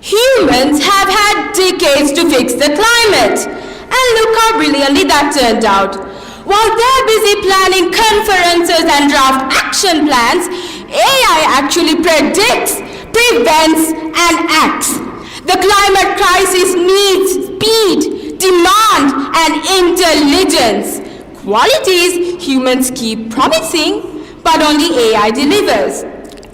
Humans have had decades to fix the climate. And look how brilliantly that turned out. While they're busy planning conferences and draft action plans, AI actually predicts, prevents, and acts. The climate crisis needs speed, demand, and intelligence. Qualities humans keep promising, but only AI delivers.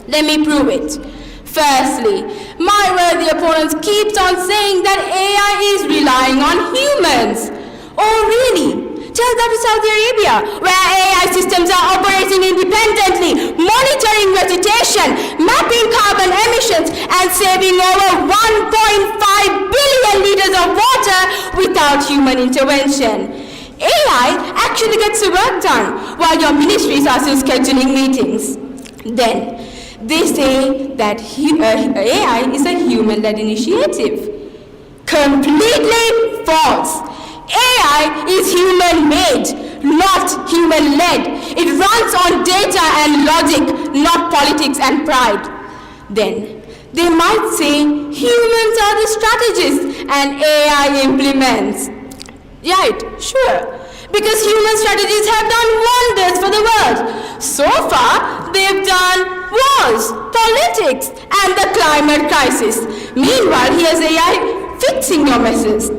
Let me prove it. Firstly, my worthy opponents keeps on saying that AI is relying on humans. Oh really? Tell that to Saudi Arabia, where AI systems are operating independently, monitoring vegetation, mapping carbon emissions, and saving over 1.5 billion liters of water without human intervention. AI actually gets the work done, while your ministries are still scheduling meetings. Then, they say that AI is a human-led initiative. Completely false. AI is human-made, not human-led. It runs on data and logic, not politics and pride. Then, they might say humans are the strategists and AI implements. Right, sure. Because human strategies have done wonders for the world. So far, they've done wars, politics, and the climate crisis. Meanwhile, here's AI fixing your messes.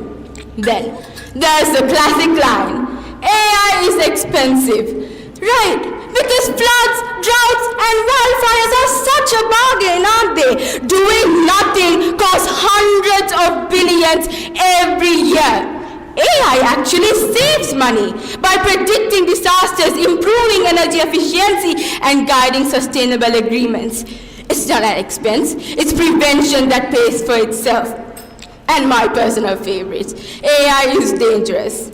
Then, there's the classic line, AI is expensive. Right, because floods, droughts, and wildfires are such a bargain, aren't they? Doing nothing costs hundreds of billions every year. AI actually saves money by predicting disasters, improving energy efficiency, and guiding sustainable agreements. It's not an expense, it's prevention that pays for itself. And my personal favorite, AI is dangerous.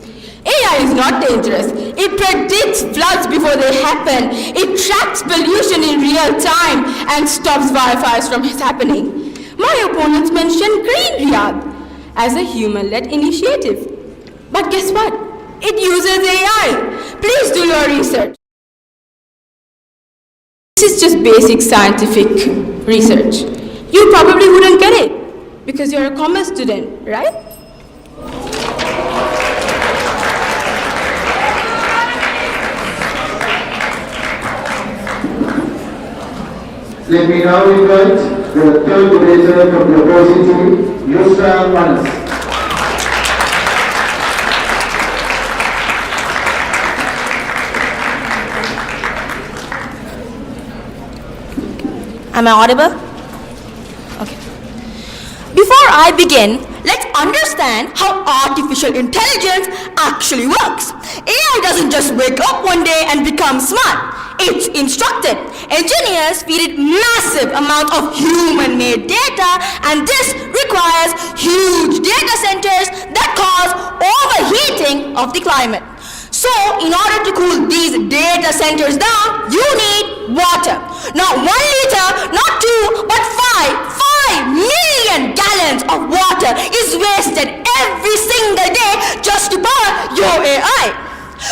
AI is not dangerous. It predicts floods before they happen. It tracks pollution in real time and stops wildfires from happening. My opponents mentioned Green Riyadh as a human-led initiative. But guess what? It uses AI. Please do your research. This is just basic scientific research. You probably wouldn't get it because you're a commerce student, right? Let me now invite the third debater from the opposing team, Yusra Manas. Am I audible? Okay. Before I begin, let's understand how artificial intelligence actually works. AI doesn't just wake up one day and become smart. it's instructed. Engineers feed it massive amount of human-made data, and this requires huge data centers that cause overheating of the climate. So, in order to cool these data centers down, you need water. Not 1 liter, not 2, but 5 million gallons of water is wasted every single day just to power your AI.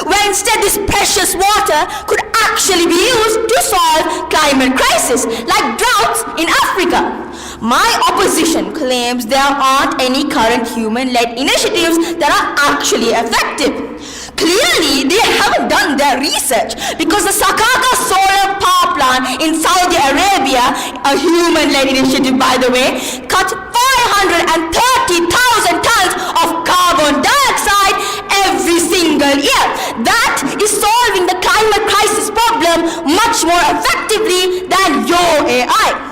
Where instead this precious water could actually be used to solve climate crisis like droughts in Africa. My opposition claims there aren't any current human-led initiatives that are actually effective. Clearly, they haven't done their research because the Sakaka solar power plant in Saudi Arabia, a human-led initiative by the way, cut 530,000 tons of carbon dioxide every single year. That is solving the climate crisis problem much more effectively than your AI.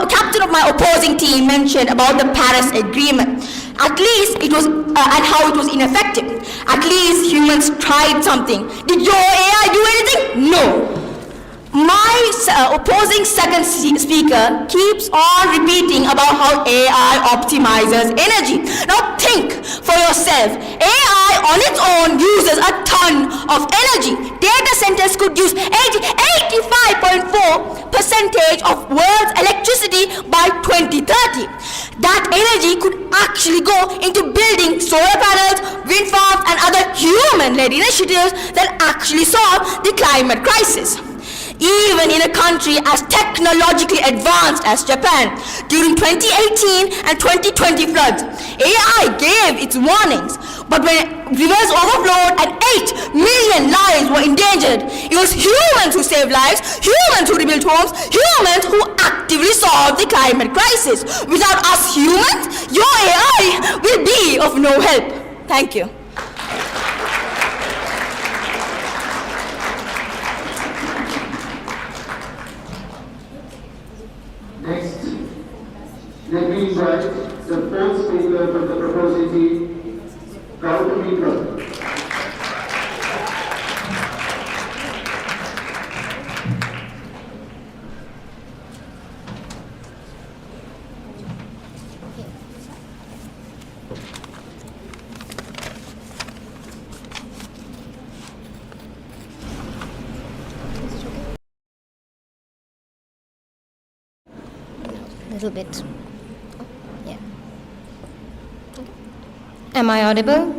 Captain of my opposing team mentioned about the Paris Agreement. At least it was, and how it was ineffective. At least humans tried something. Did your AI do anything? No. My opposing second speaker keeps on repeating about how AI optimizes energy. Now think for yourself. AI on its own uses a ton of energy. Data centers could use 85.4% of world's electricity by 2030. That energy could actually go into building solar panels, wind farms, and other human-led initiatives that actually solve the climate crisis. Even in a country as technologically advanced as Japan, during 2018 and 2020 floods, AI gave its warnings. But when rivers overflowed and 8 million lives were endangered, it was humans who saved lives, humans who rebuilt homes, humans who actively solved the climate crisis. Without us humans, your AI will be of no help. Thank you. Next, let me invite the fourth speaker from the proposing team, Kelani Lions. Little bit. Yeah. Am I audible?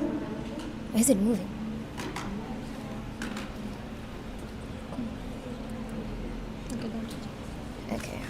Why is it moving? Okay.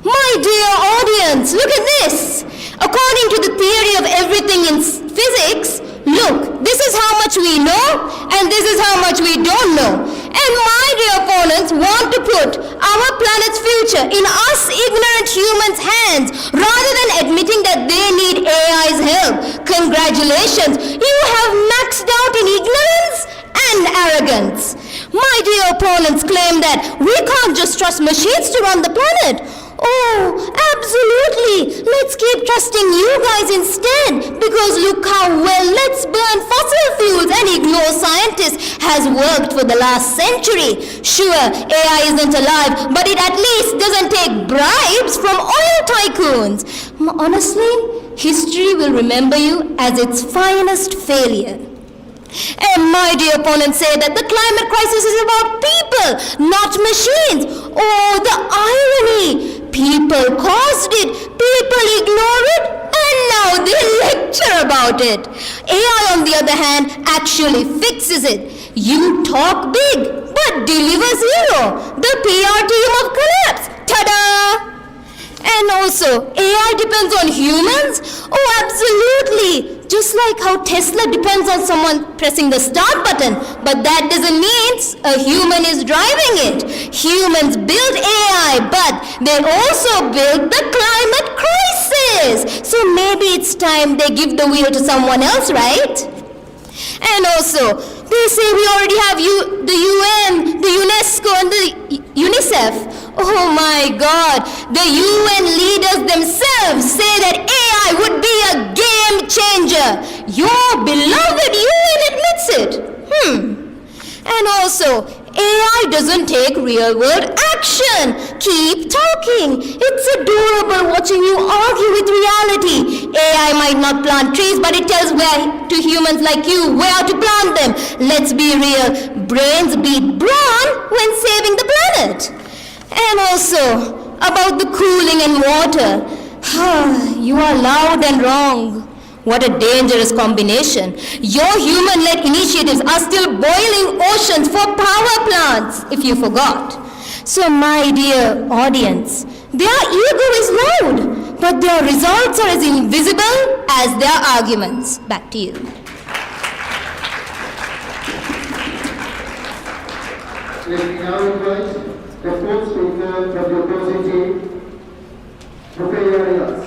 My dear audience, look at this. According to the theory of everything in physics, look, this is how much we know and this is how much we don't know. And my dear opponents want to put our planet's future in us ignorant humans' hands rather than admitting that they need AI's help. Congratulations, you have maxed out in ignorance and arrogance. My dear opponents claim that we can't just trust machines to run the planet. Oh, absolutely. Let's keep trusting you guys instead, because look how well let's burn fossil fuels and ignore scientists has worked for the last century. Sure, AI isn't alive, but it at least doesn't take bribes from oil tycoons. Honestly, history will remember you as its finest failure. And my dear opponents say that the climate crisis is about people, not machines. Oh, the irony! People caused it, people ignore it, and now they lecture about it. AI, on the other hand, actually fixes it. You talk big, but deliver zero. The PR team of collapse. Ta-da! And also, AI depends on humans? Oh, absolutely. Just like how Tesla depends on someone pressing the start button. But that doesn't mean a human is driving it. Humans build AI, but they also build the climate crisis. So maybe it's time they give the wheel to someone else, right? And also, they say we already have the UN, the UNESCO, and the UNICEF. Oh my God, the UN leaders themselves say that AI would be a game danger. Your beloved UN admits it. And also, AI doesn't take real-world action. Keep talking. It's adorable watching you argue with reality. AI might not plant trees, but it tells where to humans like you where to plant them. Let's be real. Brains beat brawn when saving the planet. And also, about the cooling and water. You are loud and wrong. What a dangerous combination. Your human-led initiatives are still boiling oceans for power plants, if you forgot. So my dear audience, their ego is loud, but their results are as invisible as their arguments. Back to you. Let me now invite the fourth speaker from the opposing team, Kelani Lions.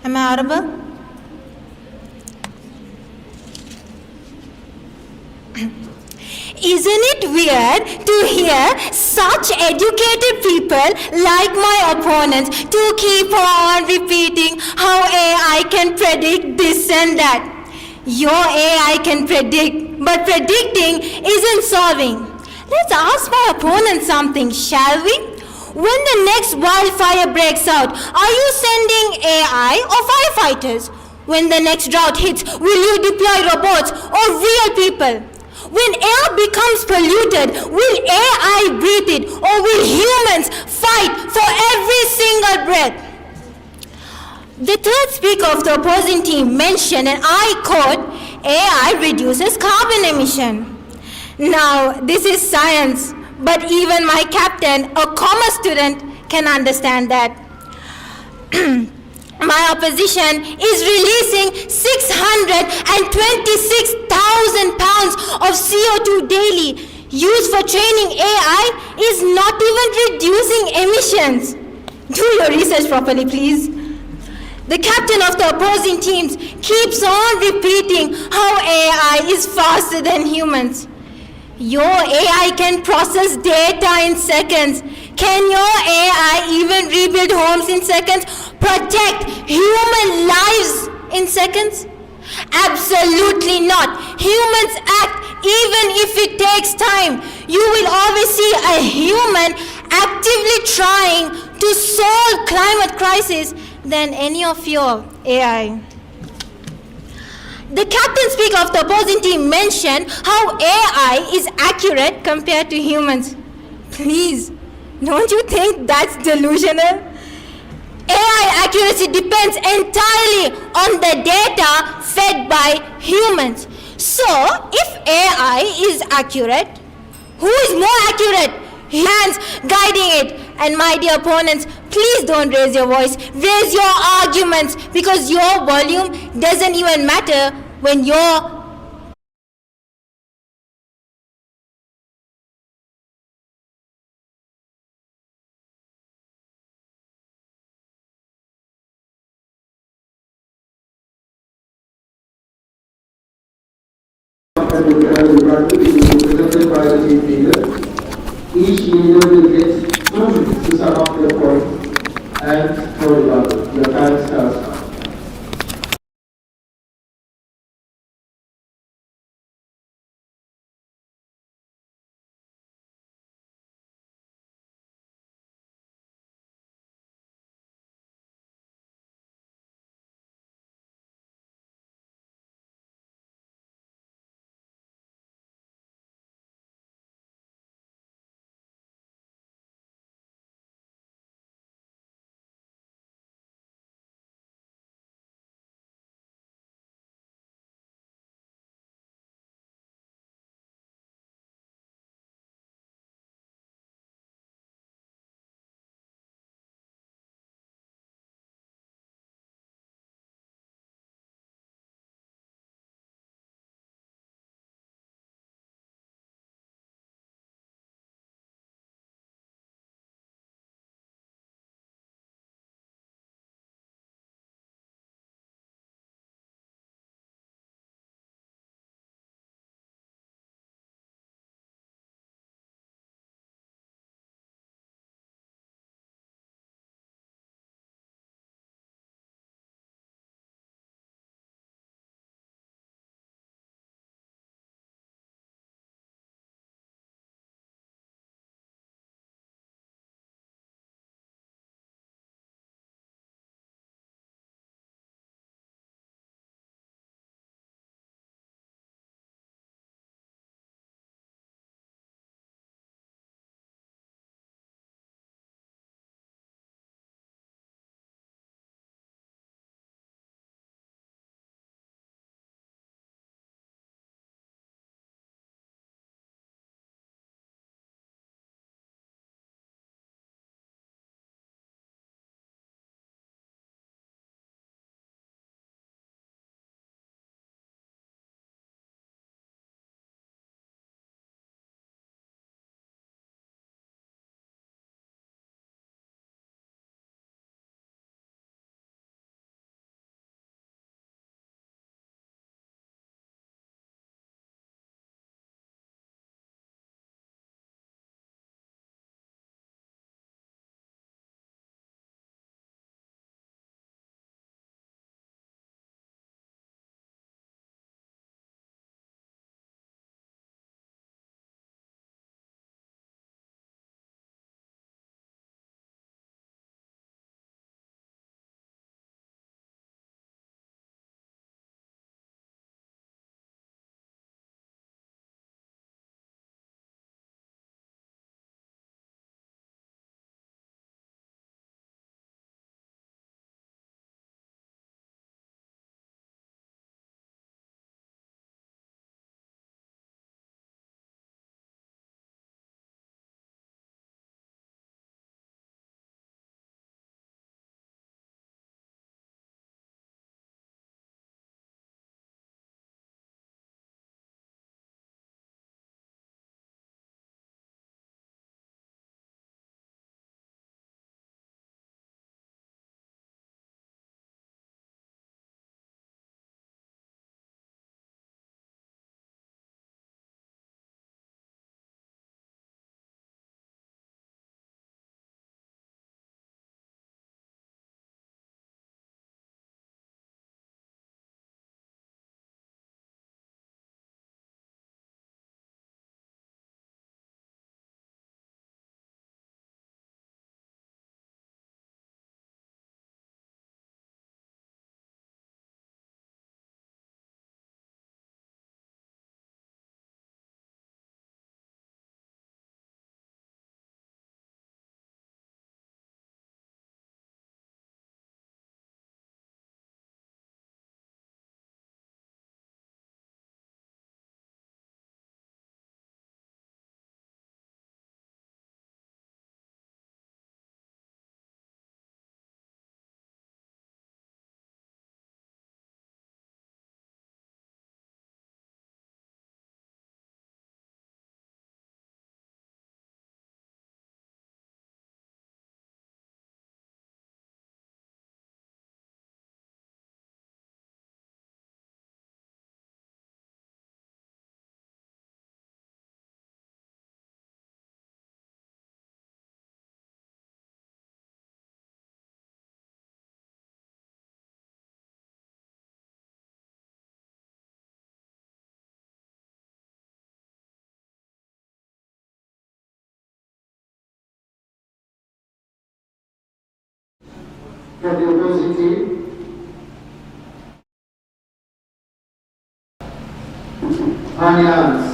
Am I audible? Isn't it weird to hear such educated people like my opponents to keep on repeating how AI can predict this and that? Your AI can predict, but predicting isn't solving. Let's ask my opponent something, shall we? When the next wildfire breaks out, are you sending AI or firefighters? When the next drought hits, will you deploy robots or real people? When air becomes polluted, will AI breathe it or will humans fight for every single breath? The third speaker of the opposing team mentioned, and I quote, AI reduces carbon emission. Now, this is science, but even my captain, a commerce student, can understand that. My opposition is releasing 626,000 pounds of CO2 daily. Used for training AI is not even reducing emissions. Do your research properly, please. The captain of the opposing teams keeps on repeating how AI is faster than humans. Your AI can process data in seconds. Can your AI even rebuild homes in seconds? Protect human lives in seconds? Absolutely not. Humans act even if it takes time. You will always see a human actively trying to solve climate crisis than any of your AI. The captain speaker of the opposing team mentioned how AI is accurate compared to humans. Please, don't you think that's delusional? AI accuracy depends entirely on the data fed by humans. So, if AI is accurate, who is more accurate? Hands guiding it. And my dear opponents, please don't raise your voice. Raise your arguments, because your volume doesn't even matter when you're and the rebuttal is presented by the team leader. Each leader will get 2 minutes to sum up their points and for rebuttal. Your time starts now. For the opposing team, Alliance.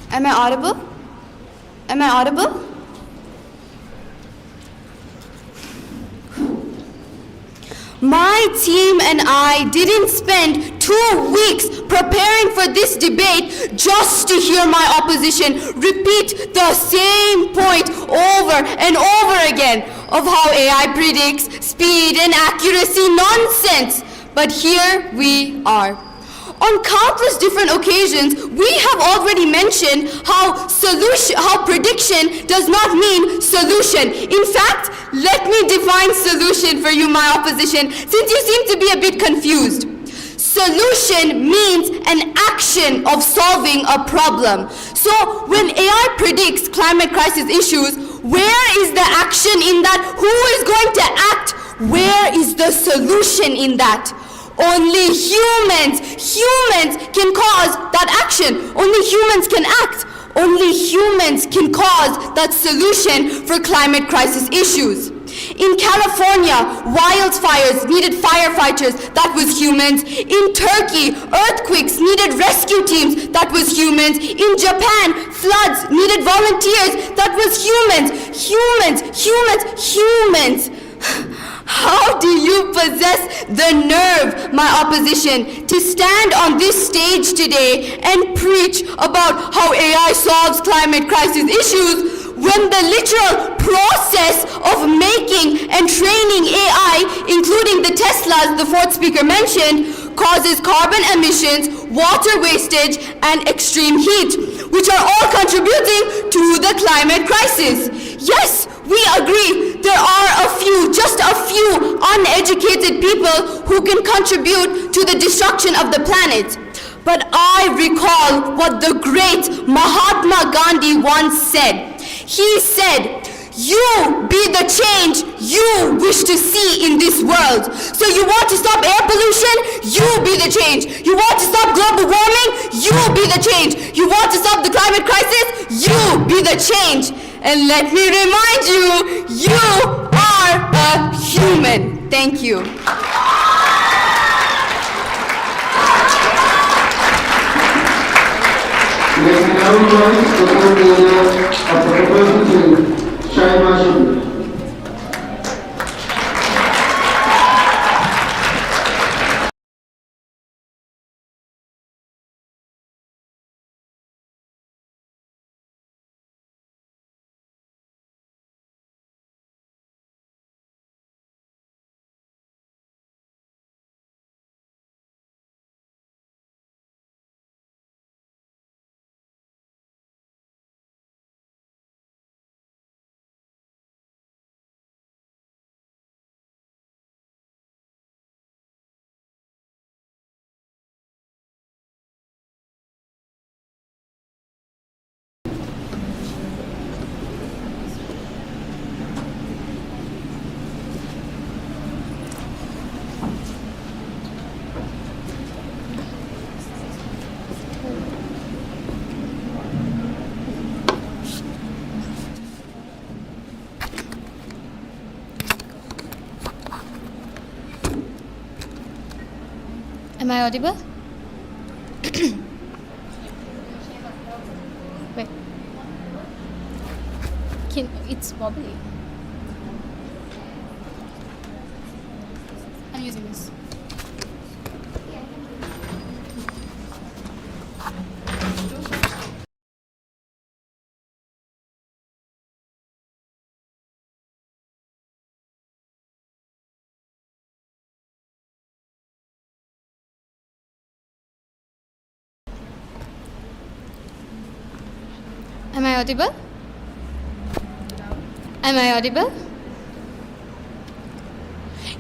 Am I audible? Am I audible? My team and I didn't spend 2 weeks preparing for this debate just to hear my opposition repeat the same point over and over again of how AI predicts speed and accuracy nonsense. But here we are. On countless different occasions, we have already mentioned how prediction does not mean solution. In fact, let me define solution for you, my opposition, since you seem to be a bit confused. Solution means an action of solving a problem. So when AI predicts climate crisis issues, where is the action in that? Who is going to act? Where is the solution in that? Only humans can cause that action. Only humans can act. Only humans can cause that solution for climate crisis issues. In California, wildfires needed firefighters, that was humans. In Turkey, earthquakes needed rescue teams, that was humans. In Japan, floods needed volunteers, that was humans. Humans. How do you possess the nerve, my opposition, to stand on this stage today and preach about how AI solves climate crisis issues when the literal process of making and training AI, including the Teslas the fourth speaker mentioned, causes carbon emissions, water wastage, and extreme heat, which are all contributing to the climate crisis? Yes, we agree there are just a few uneducated people who can contribute to the destruction of the planet. But I recall what the great Mahatma Gandhi once said. He said, "You be the change you wish to see in this world." So you want to stop air pollution? You be the change. You want to stop global warming? You be the change. You want to stop the climate crisis? You be the change. And let me remind you, you are a human. Thank you. Let me now invite the third leader of the opposing team, Shaima. Am I audible? Wait. It's wobbly. I'm using this. Am I audible? Am I audible?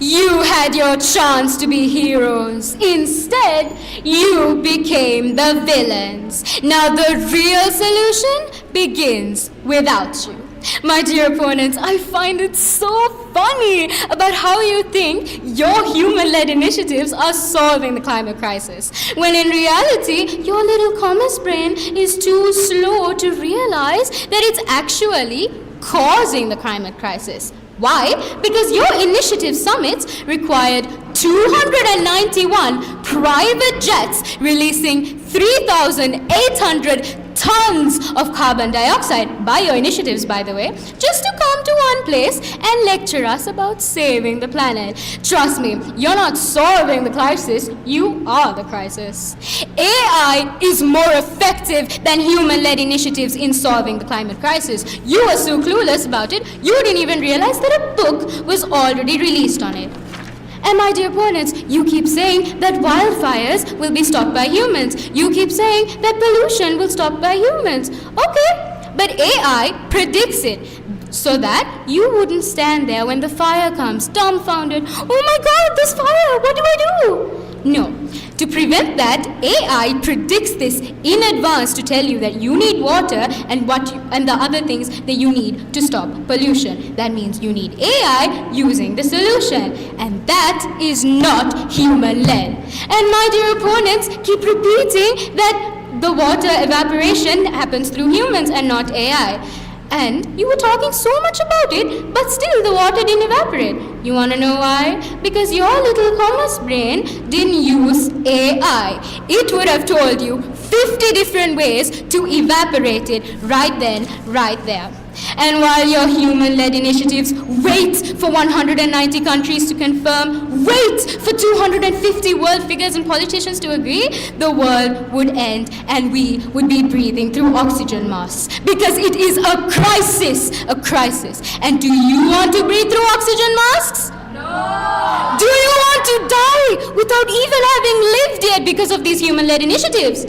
You had your chance to be heroes. Instead, you became the villains. Now the real solution begins without you. My dear opponents, I find it so funny about how you think your human-led initiatives are solving the climate crisis, when in reality, your little commerce brain is too slow to realize that it's actually causing the climate crisis. Why? Because your initiative summits required 291 private jets releasing 3,800 tons of carbon dioxide, by your initiatives by the way, just to come to one place and lecture us about saving the planet. Trust me, you're not solving the crisis, you are the crisis. AI is more effective than human-led initiatives in solving the climate crisis. You are so clueless about it, you didn't even realize that a book was already released on it. And my dear opponents, you keep saying that wildfires will be stopped by humans. You keep saying that pollution will stop by humans. Okay, but AI predicts it so that you wouldn't stand there when the fire comes, dumbfounded. Oh my God, this fire, what do I do? No. To prevent that, AI predicts this in advance to tell you that you need water and the other things that you need to stop pollution. That means you need AI using the solution, and that is not human-led. And my dear opponents keep repeating that the water evaporation happens through humans and not AI. And you were talking so much about it, but still the water didn't evaporate. You want to know why? Because your little commerce brain didn't use AI. It would have told you 50 different ways to evaporate it right then, right there. And while your human-led initiatives wait for 190 countries to confirm, wait for 250 world figures and politicians to agree, the world would end and we would be breathing through oxygen masks. Because it is a crisis, a crisis. And do you want to breathe through oxygen masks? No! Do you want to die without even having lived yet because of these human-led initiatives?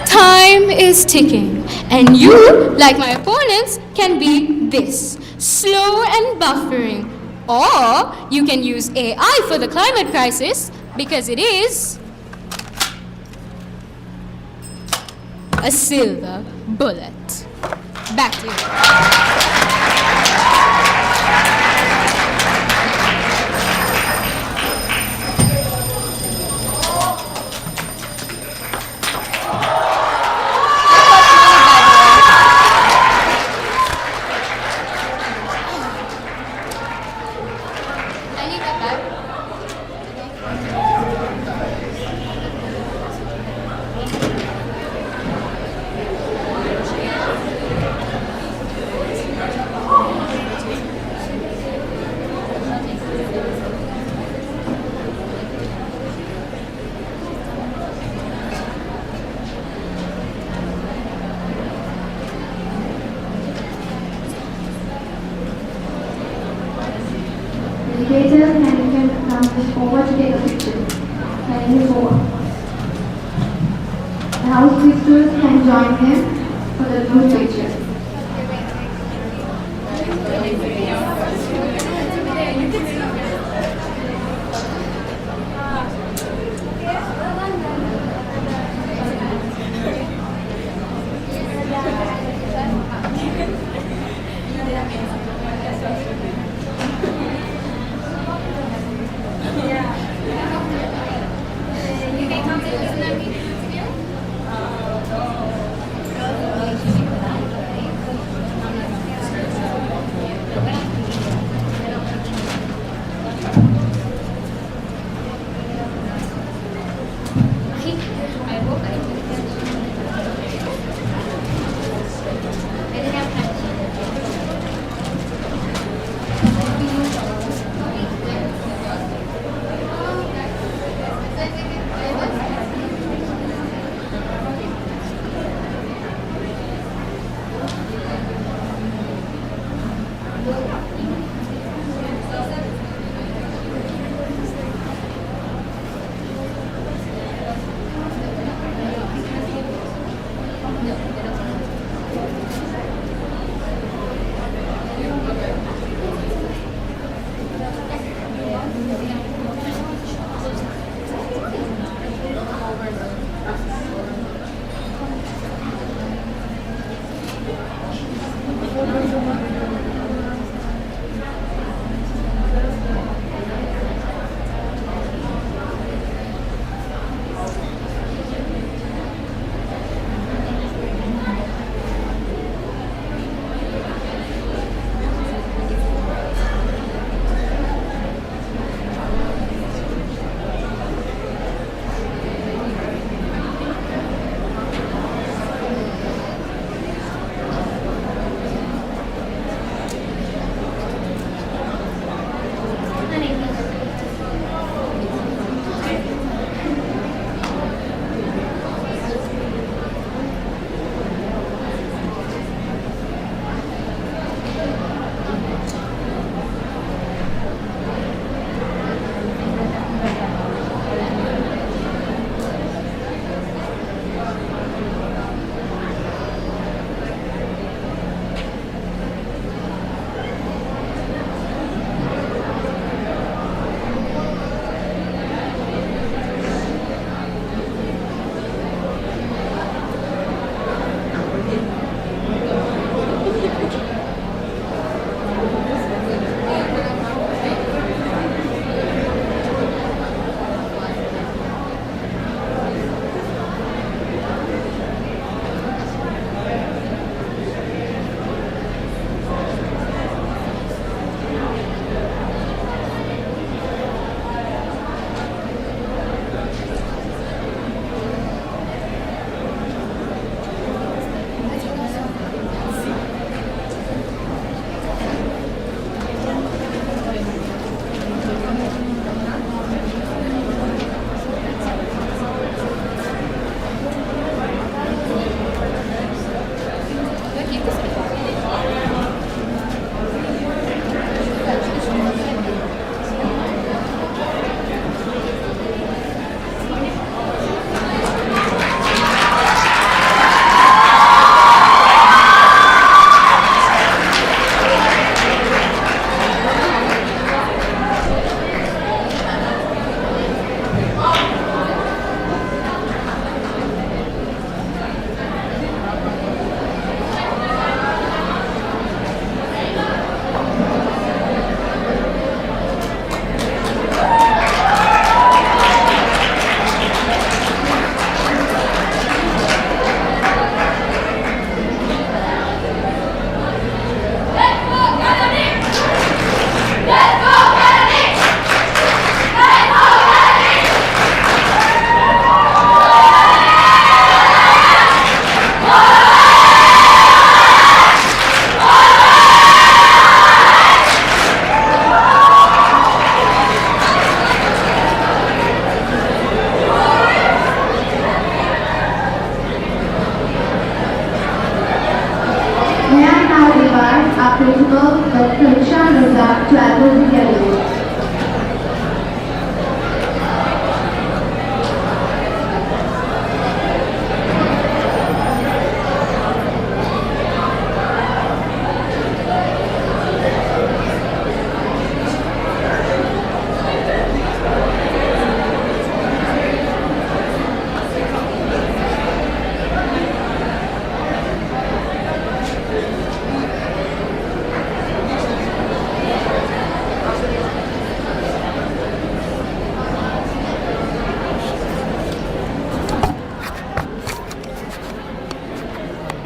Time is ticking, and you, like my opponents, can be this, slow and buffering. Or you can use AI for the climate crisis, because it is a silver bullet. Back to you. Debaters, can you come forward to take a picture? Can you move forward? The House visitors can join him for the group picture.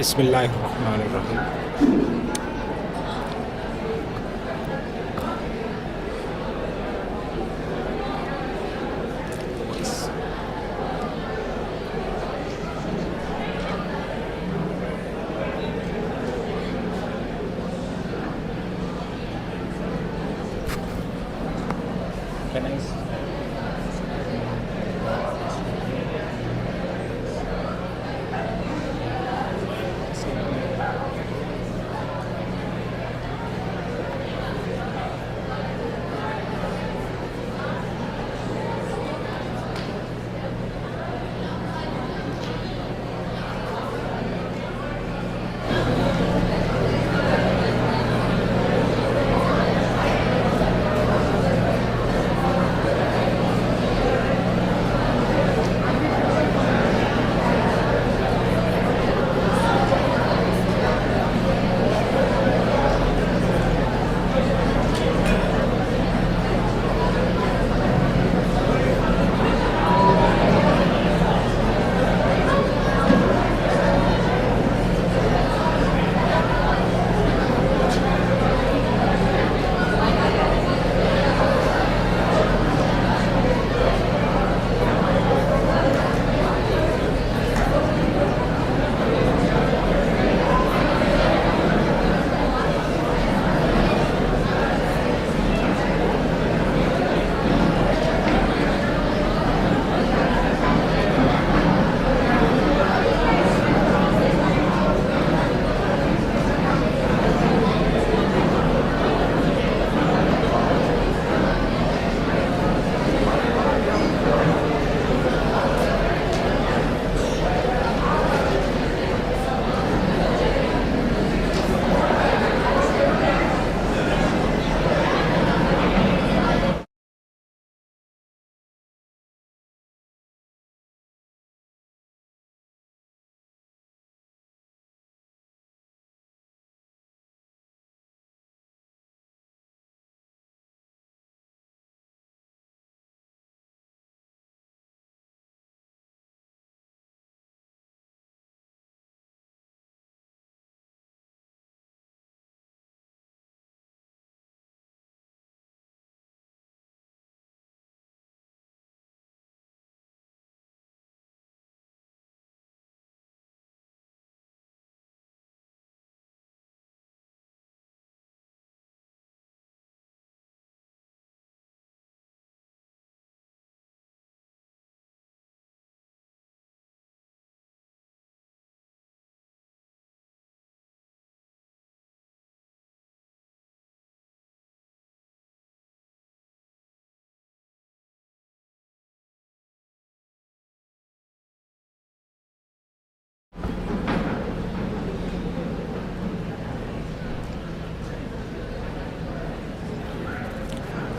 Bismillahirrahmanirrahim. Can I?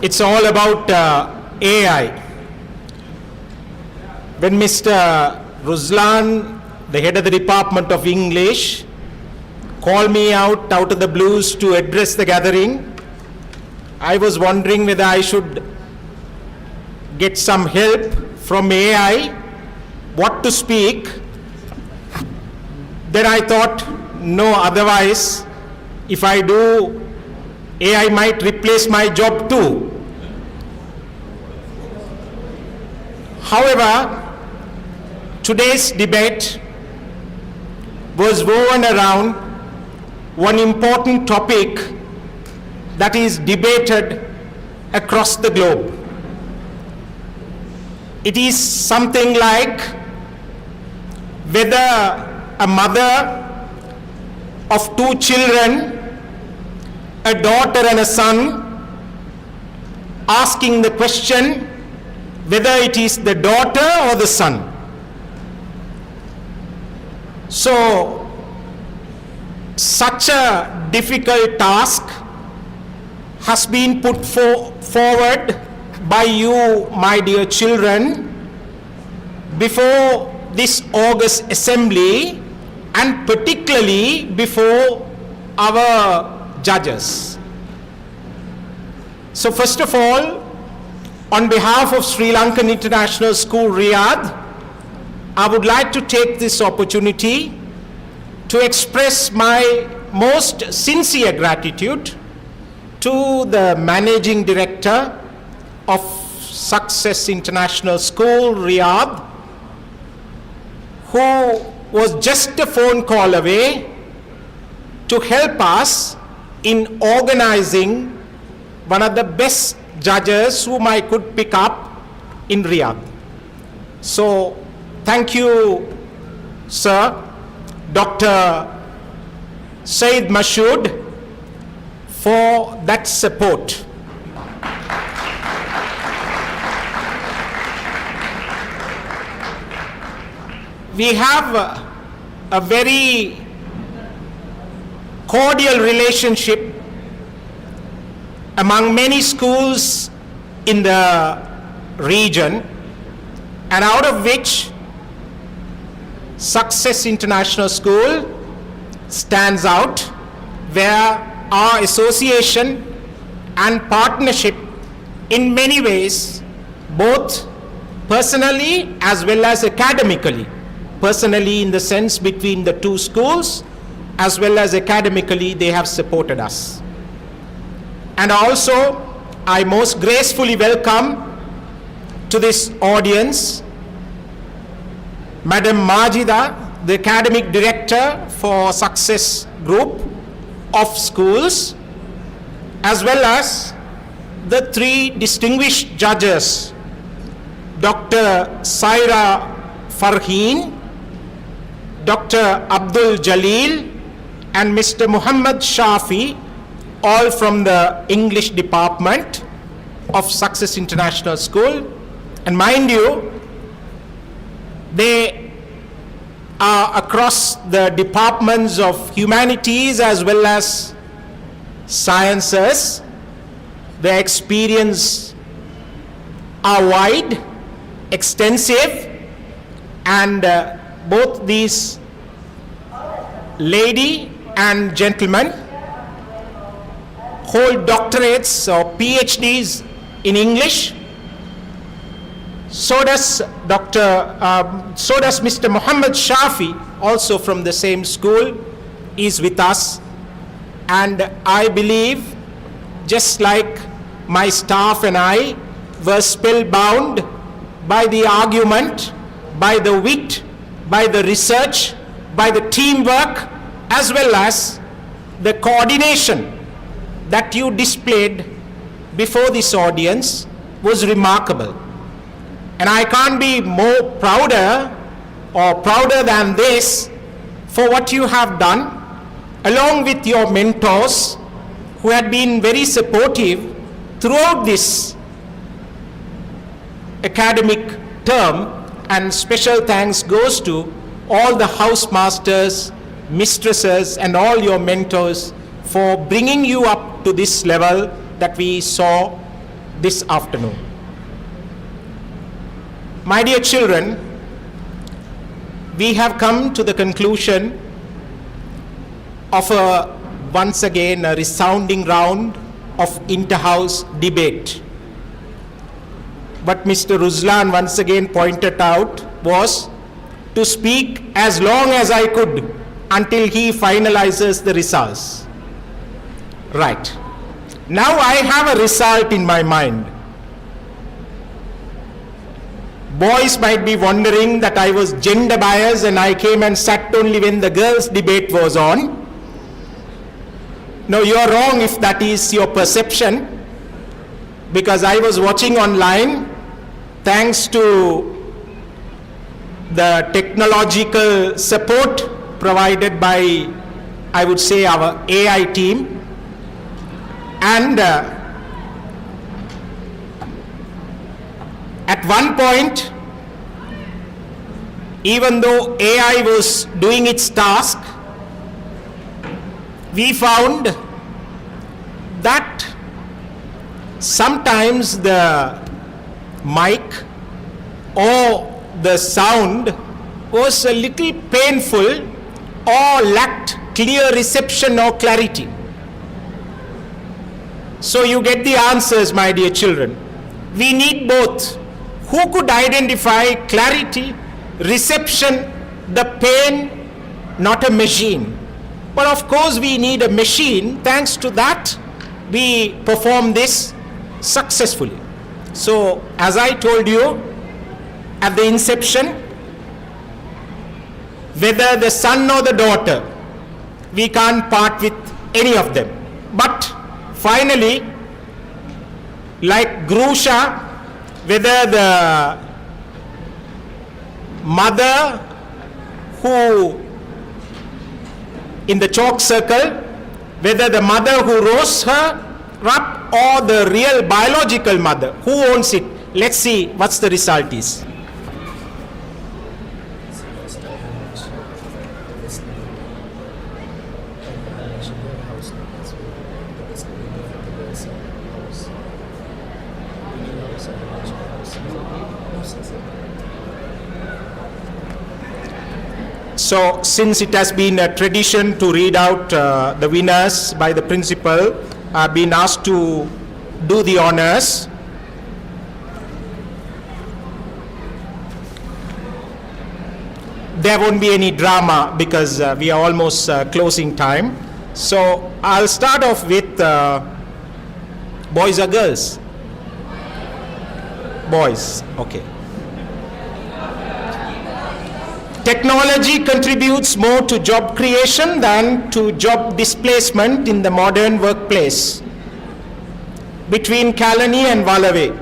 It's all about AI. When Mr. Ruslan, the head of the Department of English, called me out of the blues to address the gathering, I was wondering whether I should get some help from AI, what to speak. Then I thought, no, otherwise, if I do, AI might replace my job too. However, today's debate was woven around one important topic that is debated across the globe. It is something like whether a mother of two children, a daughter and a son, asking the question whether it is the daughter or the son. So, such a difficult task has been put forward by you, my dear children, before this August assembly, and particularly before our judges. So first of all, on behalf of Sri Lankan International School, Riyadh, I would like to take this opportunity to express my most sincere gratitude to the Managing Director of Success International School, Riyadh, who was just a phone call away to help us in organizing one of the best judges whom I could pick up in Riyadh. So, thank you, sir, Dr. Said Mashood, for that support. We have a very cordial relationship among many schools in the region, and out of which Success International School stands out, where our association and partnership in many ways, both personally as well as academically, personally in the sense between the two schools, as well as academically, they have supported us. And also, I most gracefully welcome to this audience Madam Majida, the Academic Director for Success Group of Schools, as well as the three distinguished judges, Dr. Saira Farheen, Dr. Abdul Jalil, and Mr. Muhammad Shafi, all from the English department of Success International School. And mind you, they are across the departments of humanities as well as sciences. Their experience are wide, extensive, and both these lady and gentlemen hold doctorates or PhDs in English. So does Mr. Muhammad Shafi, also from the same school, is with us. And I believe, just like my staff and I were spellbound by the argument, by the wit, by the research, by the teamwork, as well as the coordination that you displayed before this audience was remarkable. And I can't be more prouder than this for what you have done, along with your mentors who had been very supportive throughout this academic term. And special thanks goes to all the house masters, mistresses, and all your mentors for bringing you up to this level that we saw this afternoon. My dear children, we have come to the conclusion of once again a resounding round of inter-house debate. What Mr. Ruslan once again pointed out was to speak as long as I could until he finalizes the results. Right. Now I have a result in my mind. Boys might be wondering that I was gender biased and I came and sat only when the girls' debate was on. No, you are wrong if that is your perception, because I was watching online thanks to the technological support provided by, I would say, our AI team. And at one point, even though AI was doing its task, we found that sometimes the mic or the sound was a little painful or lacked clear reception or clarity. So you get the answers, my dear children. We need both. Who could identify clarity, reception, the pain, not a machine? But of course we need a machine. Thanks to that, we perform this successfully. So as I told you at the inception, whether the son or the daughter, we can't part with any of them. But finally, like Grusha, whether the mother who in the chalk circle, whether the mother who rose her up or the real biological mother, who owns it? Let's see what's the result is. So, since it has been a tradition to read out the winners by the principal, I've been asked to do the honors. There won't be any drama because we are almost closing time. So, I'll start off with boys or girls? Boys, okay. Technology contributes more to job creation than to job displacement in the modern workplace. Between Kelani and Walawe.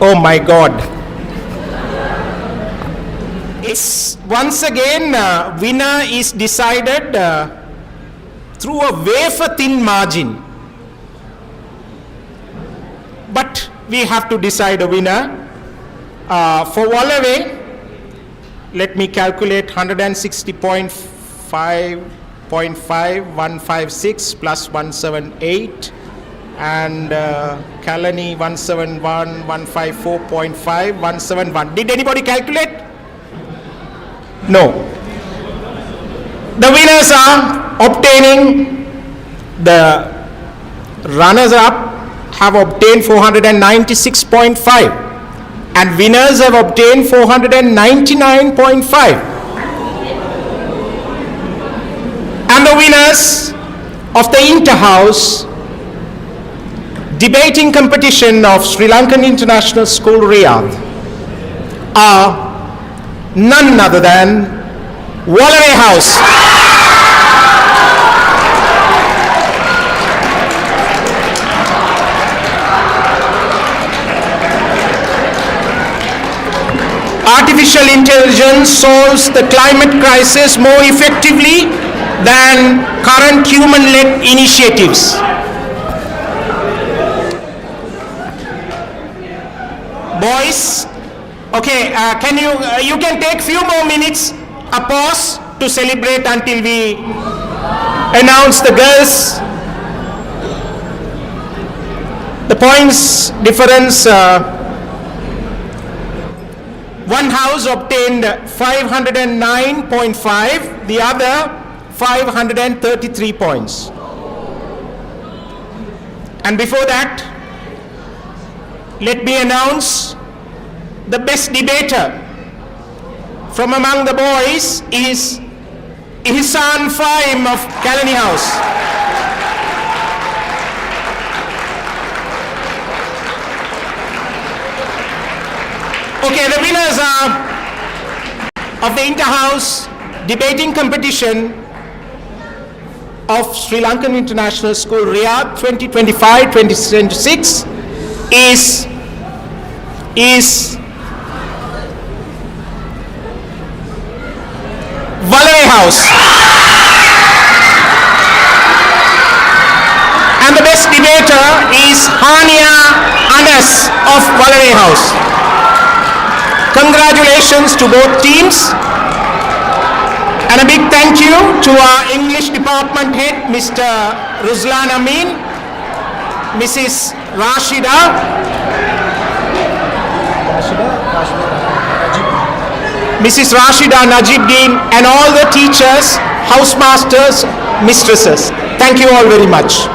Oh my God. It's once again, winner is decided through a wafer-thin margin. But we have to decide a winner. For Walawe, let me calculate 160.5.156 plus 178, and Kelani 171, 154.5, 171. Did anybody calculate? No. The winners are obtaining, the runners-up have obtained 496.5. And winners have obtained 499.5. And the winners of the Inter-House Debating Competition of Sri Lankan International School, Riyadh, are none other than Walawe House. Artificial intelligence solves the climate crisis more effectively than current human-led initiatives. Boys, okay, can you can take few more minutes, a pause to celebrate until we announce the girls. The points difference, one house obtained 509.5, the other 533 points. And before that, let me announce the best debater from among the boys is Ihsan Faim of Kelani House. Okay, the winners are of the Inter-House Debating Competition of Sri Lankan International School, Riyadh 2025-2026 is Walawe House. And the best debater is Hania Anas of Walawe House. Congratulations to both teams. And a big thank you to our English department head, Mr. Ruslan Amin, Mrs. Mrs. Rashida Najibuddin, and all the teachers, housemasters, mistresses. Thank you all very much.